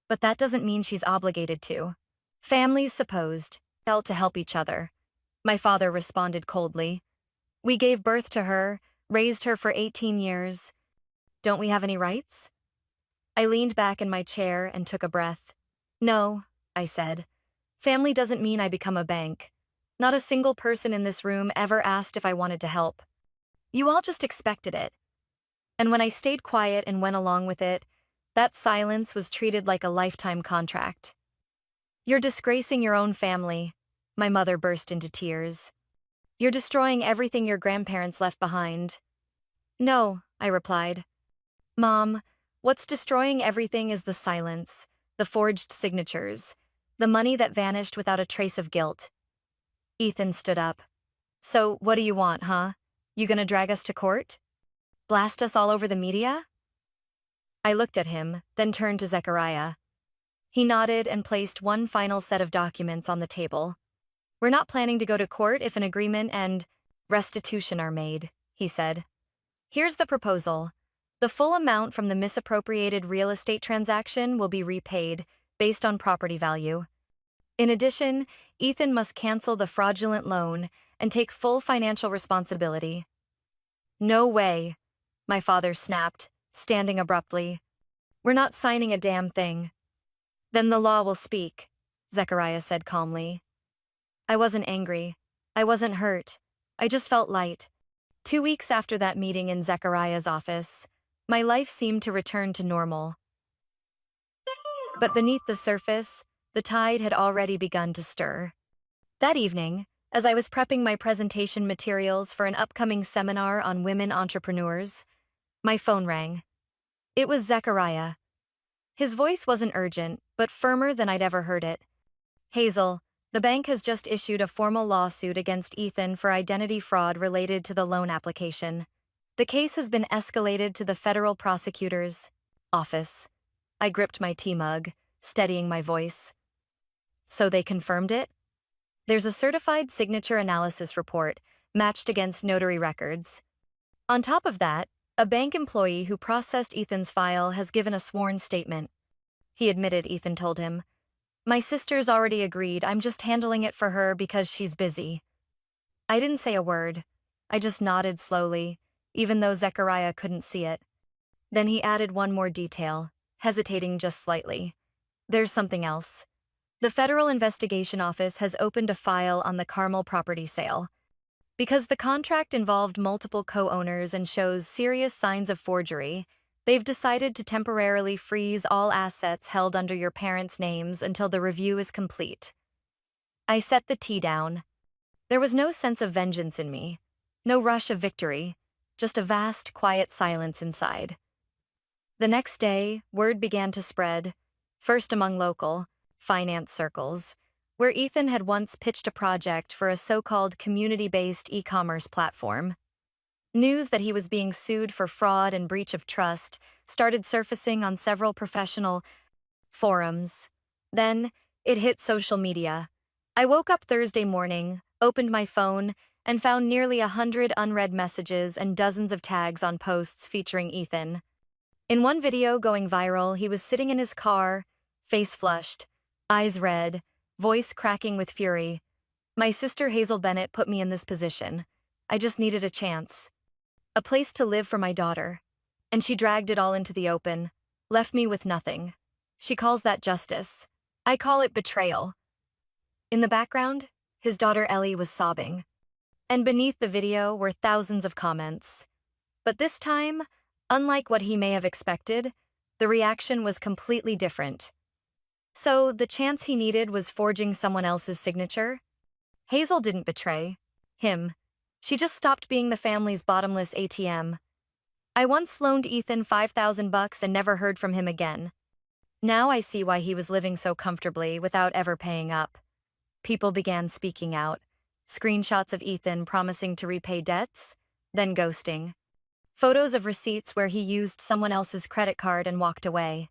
But that doesn't mean she's obligated to. Families supposed to help each other. My father responded coldly. We gave birth to her, raised her for 18 years. Don't we have any rights? I leaned back in my chair and took a breath. No, I said. Family doesn't mean I become a bank. Not a single person in this room ever asked if I wanted to help. You all just expected it. And when I stayed quiet and went along with it, that silence was treated like a lifetime contract. You're disgracing your own family. My mother burst into tears. You're destroying everything your grandparents left behind. No, I replied. Mom, what's destroying everything is the silence, the forged signatures, the money that vanished without a trace of guilt. Ethan stood up. So, what do you want, huh? You gonna drag us to court? Blast us all over the media? I looked at him, then turned to Zechariah. He nodded and placed one final set of documents on the table. We're not planning to go to court if an agreement and restitution are made, he said. Here's the proposal. The full amount from the misappropriated real estate transaction will be repaid, based on property value. In addition, Ethan must cancel the fraudulent loan and take full financial responsibility. No way, my father snapped, standing abruptly. We're not signing a damn thing. Then the law will speak, Zechariah said calmly. I wasn't angry. I wasn't hurt. I just felt light. 2 weeks after that meeting in Zechariah's office, my life seemed to return to normal. But beneath the surface, the tide had already begun to stir. That evening, as I was prepping my presentation materials for an upcoming seminar on women entrepreneurs, my phone rang. It was Zechariah. His voice wasn't urgent, but firmer than I'd ever heard it. Hazel, the bank has just issued a formal lawsuit against Ethan for identity fraud related to the loan application. The case has been escalated to the federal prosecutor's office. I gripped my tea mug, steadying my voice. So they confirmed it? There's a certified signature analysis report, matched against notary records. On top of that, a bank employee who processed Ethan's file has given a sworn statement. He admitted, Ethan told him. My sister's already agreed, I'm just handling it for her because she's busy. I didn't say a word. I just nodded slowly, even though Zechariah couldn't see it. Then he added one more detail, hesitating just slightly. There's something else. The Federal Investigation Office has opened a file on the Carmel property sale. Because the contract involved multiple co-owners and shows serious signs of forgery, they've decided to temporarily freeze all assets held under your parents' names until the review is complete. I set the tea down. There was no sense of vengeance in me. No rush of victory, just a vast, quiet silence inside. The next day, word began to spread, first among local, finance circles, where Ethan had once pitched a project for a so-called community-based e-commerce platform. News that he was being sued for fraud and breach of trust started surfacing on several professional forums. Then, it hit social media. I woke up Thursday morning, opened my phone, and found nearly 100 unread messages and dozens of tags on posts featuring Ethan. In one video going viral, he was sitting in his car, face flushed, eyes red, voice cracking with fury. My sister Hazel Bennett put me in this position. I just needed a chance. A place to live for my daughter. And she dragged it all into the open, left me with nothing. She calls that justice. I call it betrayal. In the background, his daughter Ellie was sobbing. And beneath the video were thousands of comments. But this time, unlike what he may have expected, the reaction was completely different. So, the chance he needed was forging someone else's signature? Hazel didn't betray him. She just stopped being the family's bottomless ATM. I once loaned Ethan $5,000 and never heard from him again. Now I see why he was living so comfortably without ever paying up. People began speaking out. Screenshots of Ethan promising to repay debts, then ghosting. Photos of receipts where he used someone else's credit card and walked away.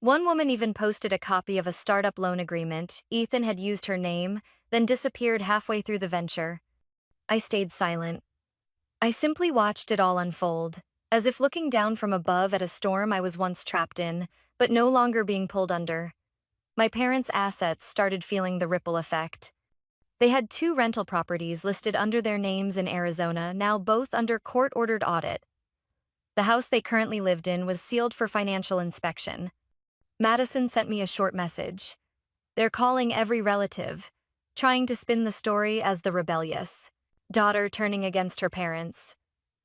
One woman even posted a copy of a startup loan agreement. Ethan had used her name, then disappeared halfway through the venture. I stayed silent. I simply watched it all unfold, as if looking down from above at a storm I was once trapped in, but no longer being pulled under. My parents' assets started feeling the ripple effect. They had 2 rental properties listed under their names in Arizona, now both under court-ordered audit. The house they currently lived in was sealed for financial inspection. Madison sent me a short message. They're calling every relative, trying to spin the story as the rebellious daughter turning against her parents.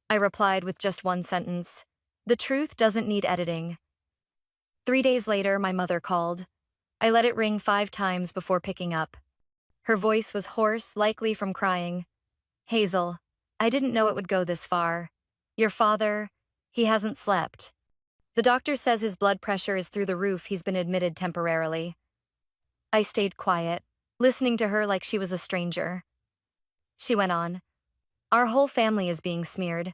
I replied with just one sentence. The truth doesn't need editing. 3 days later, my mother called. I let it ring 5 times before picking up. Her voice was hoarse, likely from crying. Hazel, I didn't know it would go this far. Your father, he hasn't slept. The doctor says his blood pressure is through the roof. He's been admitted temporarily. I stayed quiet, listening to her like she was a stranger. She went on. Our whole family is being smeared.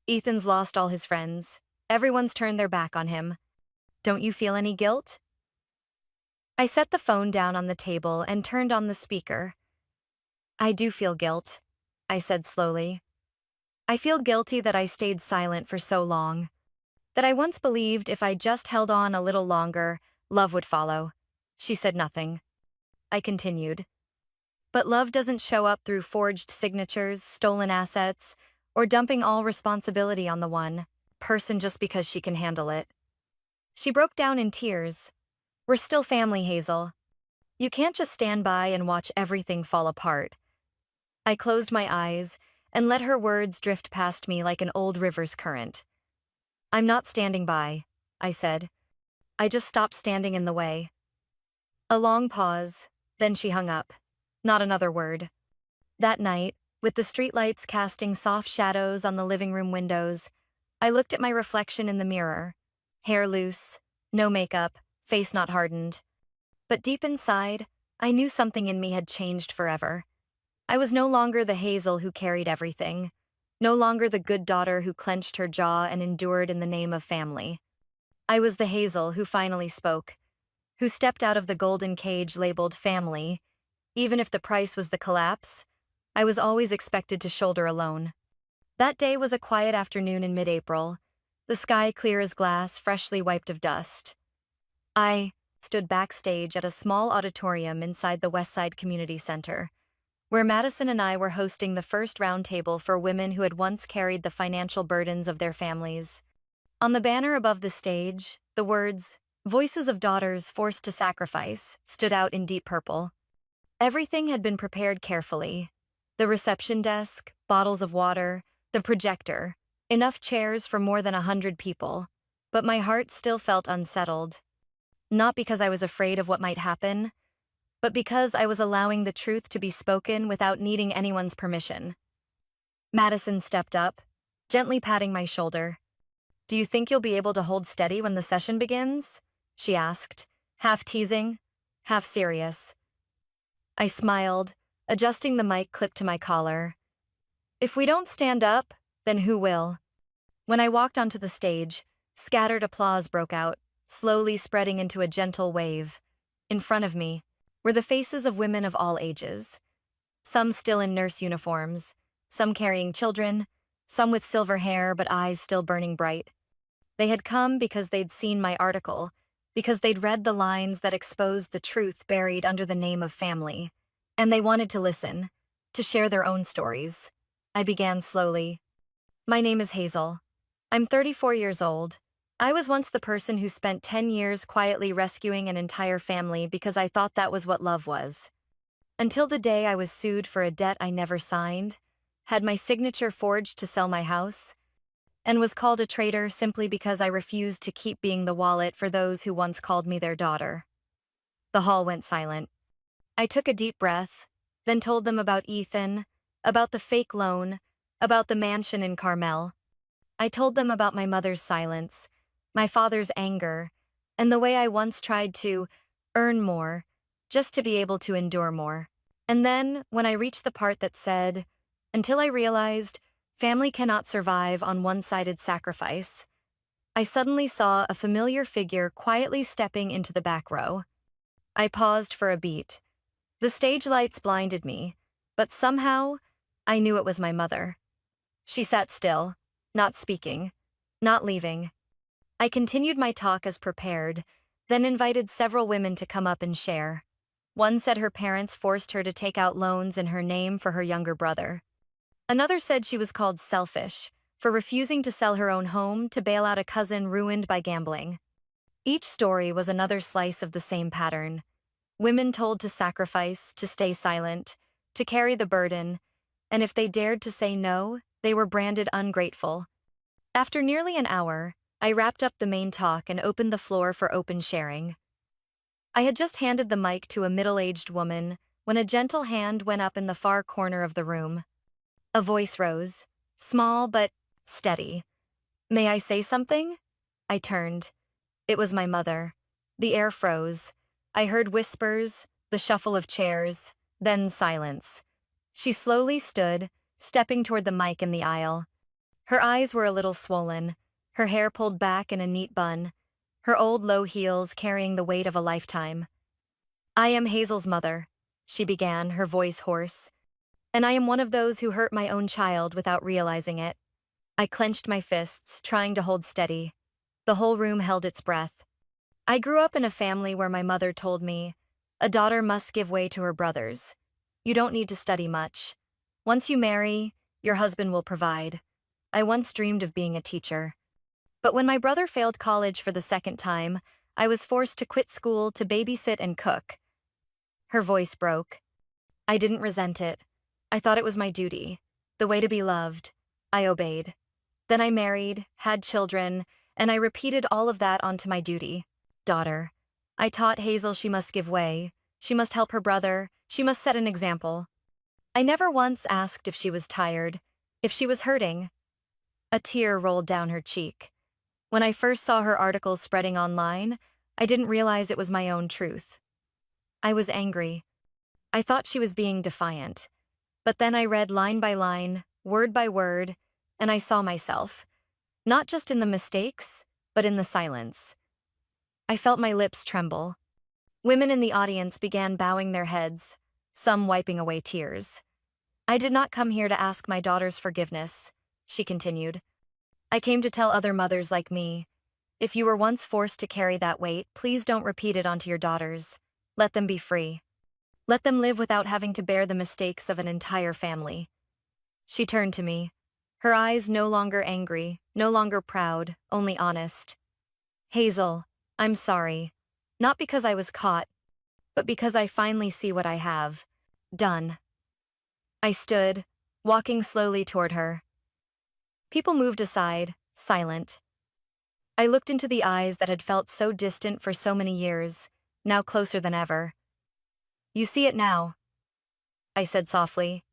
Ethan's lost all his friends. Everyone's turned their back on him. Don't you feel any guilt? I set the phone down on the table and turned on the speaker. I do feel guilt, I said slowly. I feel guilty that I stayed silent for so long. That I once believed if I just held on a little longer, love would follow. She said nothing. I continued. But love doesn't show up through forged signatures, stolen assets, or dumping all responsibility on the one person just because she can handle it. She broke down in tears. We're still family, Hazel. You can't just stand by and watch everything fall apart. I closed my eyes and let her words drift past me like an old river's current. I'm not standing by, I said. I just stopped standing in the way. A long pause, then she hung up. Not another word. That night, with the streetlights casting soft shadows on the living room windows, I looked at my reflection in the mirror. Hair loose, no makeup, face not hardened. But deep inside, I knew something in me had changed forever. I was no longer the Hazel who carried everything, no longer the good daughter who clenched her jaw and endured in the name of family. I was the Hazel who finally spoke, who stepped out of the golden cage labeled family. Even if the price was the collapse, I was always expected to shoulder alone. That day was a quiet afternoon in mid-April, the sky clear as glass, freshly wiped of dust. I stood backstage at a small auditorium inside the Westside Community Center, where Madison and I were hosting the first roundtable for women who had once carried the financial burdens of their families. On the banner above the stage, the words, "Voices of Daughters Forced to Sacrifice," stood out in deep purple. Everything had been prepared carefully. The reception desk, bottles of water, the projector, enough chairs for more than 100 people. But my heart still felt unsettled. Not because I was afraid of what might happen, but because I was allowing the truth to be spoken without needing anyone's permission. Madison stepped up, gently patting my shoulder. Do you think you'll be able to hold steady when the session begins? She asked, half teasing, half serious. I smiled, adjusting the mic clip to my collar. If we don't stand up, then who will? When I walked onto the stage, scattered applause broke out, slowly spreading into a gentle wave. In front of me were the faces of women of all ages, some still in nurse uniforms, some carrying children, some with silver hair but eyes still burning bright. They had come because they'd seen my article, because they'd read the lines that exposed the truth buried under the name of family, and they wanted to listen, to share their own stories. I began slowly. My name is Hazel. I'm 34 years old. I was once the person who spent 10 years quietly rescuing an entire family because I thought that was what love was. Until the day I was sued for a debt I never signed, had my signature forged to sell my house, and was called a traitor simply because I refused to keep being the wallet for those who once called me their daughter. The hall went silent. I took a deep breath, then told them about Ethan, about the fake loan, about the mansion in Carmel. I told them about my mother's silence, my father's anger, and the way I once tried to earn more, just to be able to endure more. And then, when I reached the part that said, until I realized family cannot survive on one-sided sacrifice, I suddenly saw a familiar figure quietly stepping into the back row. I paused for a beat. The stage lights blinded me, but somehow, I knew it was my mother. She sat still, not speaking, not leaving. I continued my talk as prepared, then invited several women to come up and share. One said her parents forced her to take out loans in her name for her younger brother. Another said she was called selfish for refusing to sell her own home to bail out a cousin ruined by gambling. Each story was another slice of the same pattern. Women told to sacrifice, to stay silent, to carry the burden, and if they dared to say no, they were branded ungrateful. After nearly an hour, I wrapped up the main talk and opened the floor for open sharing. I had just handed the mic to a middle-aged woman when a gentle hand went up in the far corner of the room. A voice rose, small but steady. May I say something? I turned. It was my mother. The air froze. I heard whispers, the shuffle of chairs, then silence. She slowly stood, stepping toward the mic in the aisle. Her eyes were a little swollen, her hair pulled back in a neat bun, her old low heels carrying the weight of a lifetime. I am Hazel's mother, she began, her voice hoarse. And I am one of those who hurt my own child without realizing it. I clenched my fists, trying to hold steady. The whole room held its breath. I grew up in a family where my mother told me, a daughter must give way to her brothers. You don't need to study much. Once you marry, your husband will provide. I once dreamed of being a teacher. But when my brother failed college for the second time, I was forced to quit school to babysit and cook. Her voice broke. I didn't resent it. I thought it was my duty, the way to be loved. I obeyed. Then I married, had children, and I repeated all of that onto my duty. Daughter. I taught Hazel she must give way, she must help her brother, she must set an example. I never once asked if she was tired, if she was hurting. A tear rolled down her cheek. When I first saw her articles spreading online, I didn't realize it was my own truth. I was angry. I thought she was being defiant. But then I read line by line, word by word, and I saw myself. Not just in the mistakes, but in the silence. I felt my lips tremble. Women in the audience began bowing their heads, some wiping away tears. I did not come here to ask my daughter's forgiveness, she continued. I came to tell other mothers like me, if you were once forced to carry that weight, please don't repeat it onto your daughters. Let them be free. Let them live without having to bear the mistakes of an entire family. She turned to me, her eyes no longer angry, no longer proud, only honest. Hazel, I'm sorry. Not because I was caught, but because I finally see what I have done. I stood, walking slowly toward her. People moved aside, silent. I looked into the eyes that had felt so distant for so many years, now closer than ever. You see it now, I said softly.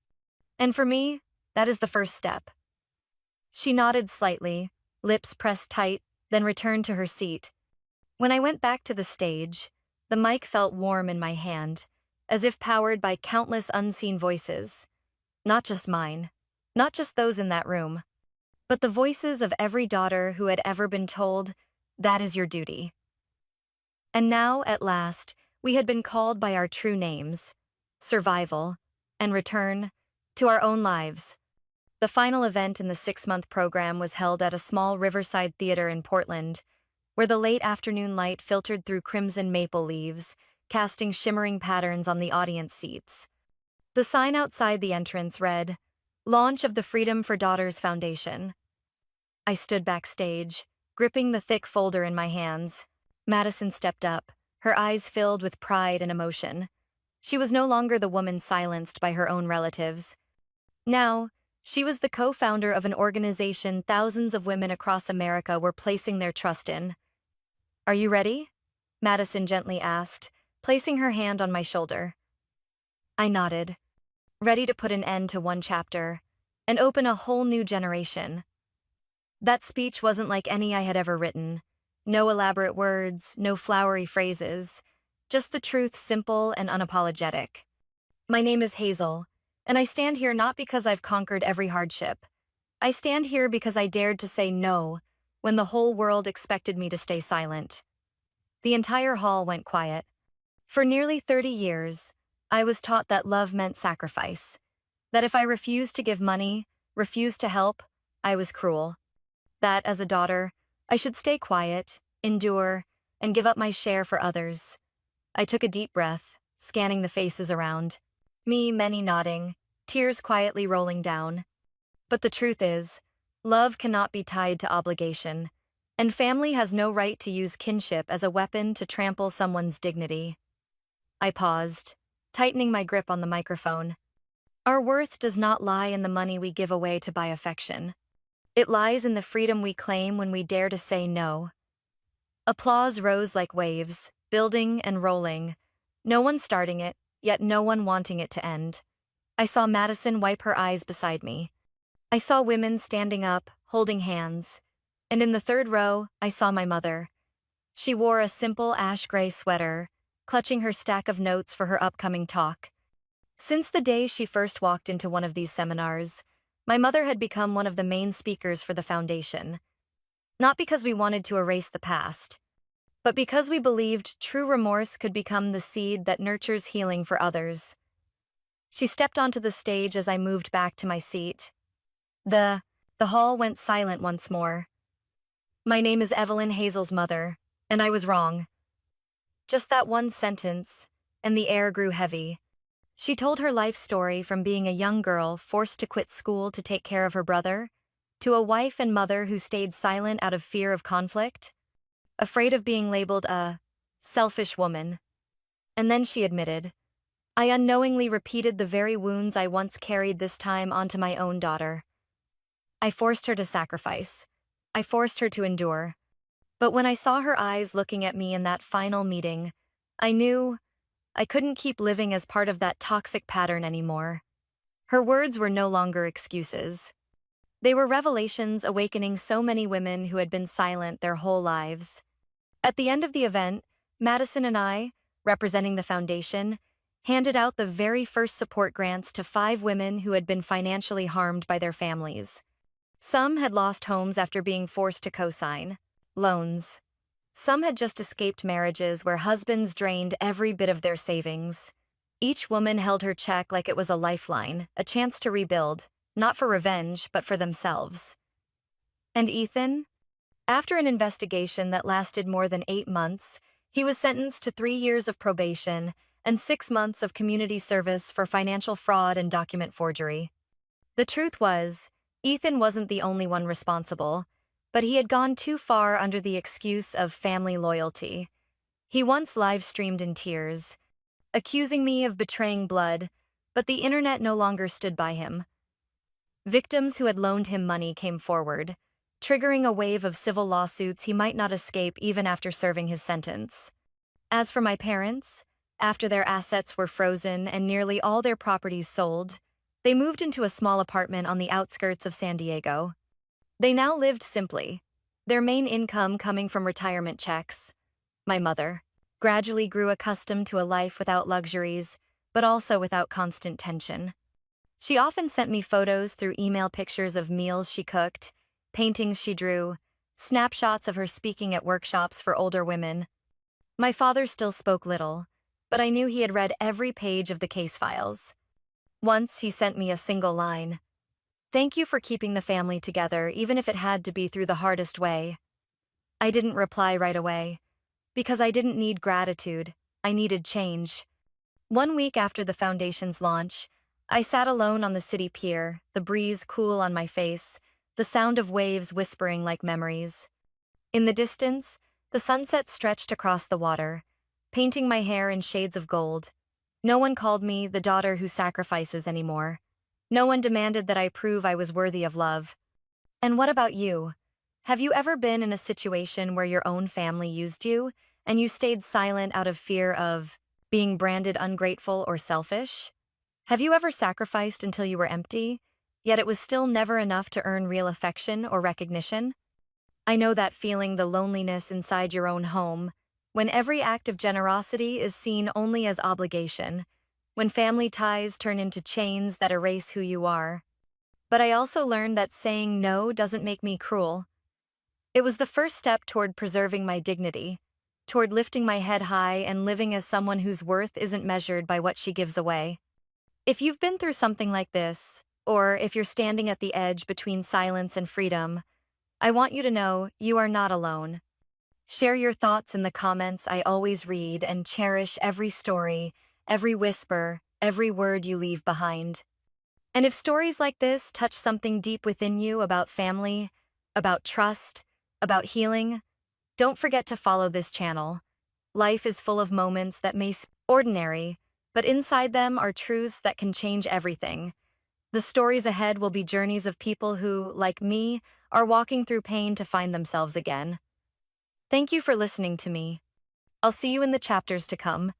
And for me, That is the first step. She nodded slightly, lips pressed tight, then returned to her seat. When I went back to the stage, the mic felt warm in my hand, as if powered by countless unseen voices. Not just mine, not just those in that room, but the voices of every daughter who had ever been told, "That is your duty." And now, at last, we had been called by our true names, survival, and return, to our own lives. The final event in the 6-month program was held at a small riverside theater in Portland, where the late afternoon light filtered through crimson maple leaves, casting shimmering patterns on the audience seats. The sign outside the entrance read, "Launch of the Freedom for Daughters Foundation." I stood backstage, gripping the thick folder in my hands. Madison stepped up, her eyes filled with pride and emotion. She was no longer the woman silenced by her own relatives. Now, she was the co-founder of an organization thousands of women across America were placing their trust in. "Are you ready?" Madison gently asked, placing her hand on my shoulder. I nodded, ready to put an end to one chapter and open a whole new generation. That speech wasn't like any I had ever written. No elaborate words, no flowery phrases, just the truth, simple and unapologetic. My name is Hazel, and I stand here not because I've conquered every hardship. I stand here because I dared to say no when the whole world expected me to stay silent. The entire hall went quiet. For nearly 30 years, I was taught that love meant sacrifice, that if I refused to give money, refused to help, I was cruel. That, as a daughter, I should stay quiet, endure, and give up my share for others. I took a deep breath, scanning the faces around. Many nodding, tears quietly rolling down. But the truth is, love cannot be tied to obligation, and family has no right to use kinship as a weapon to trample someone's dignity. I paused, tightening my grip on the microphone. Our worth does not lie in the money we give away to buy affection. It lies in the freedom we claim when we dare to say no. Applause rose like waves, building and rolling. No one starting it, yet no one wanting it to end. I saw Madison wipe her eyes beside me. I saw women standing up, holding hands. And in the third row, I saw my mother. She wore a simple ash-gray sweater, clutching her stack of notes for her upcoming talk. Since the day she first walked into one of these seminars, my mother had become one of the main speakers for the foundation. Not because we wanted to erase the past, but because we believed true remorse could become the seed that nurtures healing for others. She stepped onto the stage as I moved back to my seat. The hall went silent once more. My name is Evelyn Hazel's mother, and I was wrong. Just that one sentence, and the air grew heavy. She told her life story from being a young girl forced to quit school to take care of her brother, to a wife and mother who stayed silent out of fear of conflict, afraid of being labeled a selfish woman. And then she admitted, I unknowingly repeated the very wounds I once carried, this time onto my own daughter. I forced her to sacrifice. I forced her to endure. But when I saw her eyes looking at me in that final meeting, I knew I couldn't keep living as part of that toxic pattern anymore. Her words were no longer excuses. They were revelations awakening so many women who had been silent their whole lives. At the end of the event, Madison and I, representing the foundation, handed out the very first support grants to 5 women who had been financially harmed by their families. Some had lost homes after being forced to co-sign loans. Some had just escaped marriages where husbands drained every bit of their savings. Each woman held her check like it was a lifeline, a chance to rebuild, not for revenge, but for themselves. And Ethan? After an investigation that lasted more than 8 months, he was sentenced to 3 years of probation and 6 months of community service for financial fraud and document forgery. The truth was, Ethan wasn't the only one responsible, but he had gone too far under the excuse of family loyalty. He once live-streamed in tears, accusing me of betraying blood, but the internet no longer stood by him. Victims who had loaned him money came forward, triggering a wave of civil lawsuits he might not escape even after serving his sentence. As for my parents, after their assets were frozen and nearly all their properties sold, They moved into a small apartment on the outskirts of San Diego. They now lived simply, their main income coming from retirement checks. My mother gradually grew accustomed to a life without luxuries, but also without constant tension. She often sent me photos through email, pictures of meals she cooked, paintings she drew, snapshots of her speaking at workshops for older women. My father still spoke little, but I knew he had read every page of the case files. Once he sent me a single line: "Thank you for keeping the family together, even if it had to be through the hardest way." I didn't reply right away, because I didn't need gratitude, I needed change. 1 week after the foundation's launch, I sat alone on the city pier, the breeze cool on my face, the sound of waves whispering like memories. In the distance, the sunset stretched across the water, painting my hair in shades of gold. No one called me the daughter who sacrifices anymore. No one demanded that I prove I was worthy of love. And what about you? Have you ever been in a situation where your own family used you, and you stayed silent out of fear of being branded ungrateful or selfish? Have you ever sacrificed until you were empty, yet it was still never enough to earn real affection or recognition? I know that feeling, the loneliness inside your own home, when every act of generosity is seen only as obligation, when family ties turn into chains that erase who you are. But I also learned that saying no doesn't make me cruel. It was the first step toward preserving my dignity, toward lifting my head high and living as someone whose worth isn't measured by what she gives away. If you've been through something like this, or if you're standing at the edge between silence and freedom, I want you to know you are not alone. Share your thoughts in the comments. I always read and cherish every story, every whisper, every word you leave behind. And if stories like this touch something deep within you about family, about trust, about healing, don't forget to follow this channel. Life is full of moments that may seem ordinary, but inside them are truths that can change everything. The stories ahead will be journeys of people who, like me, are walking through pain to find themselves again. Thank you for listening to me. I'll see you in the chapters to come.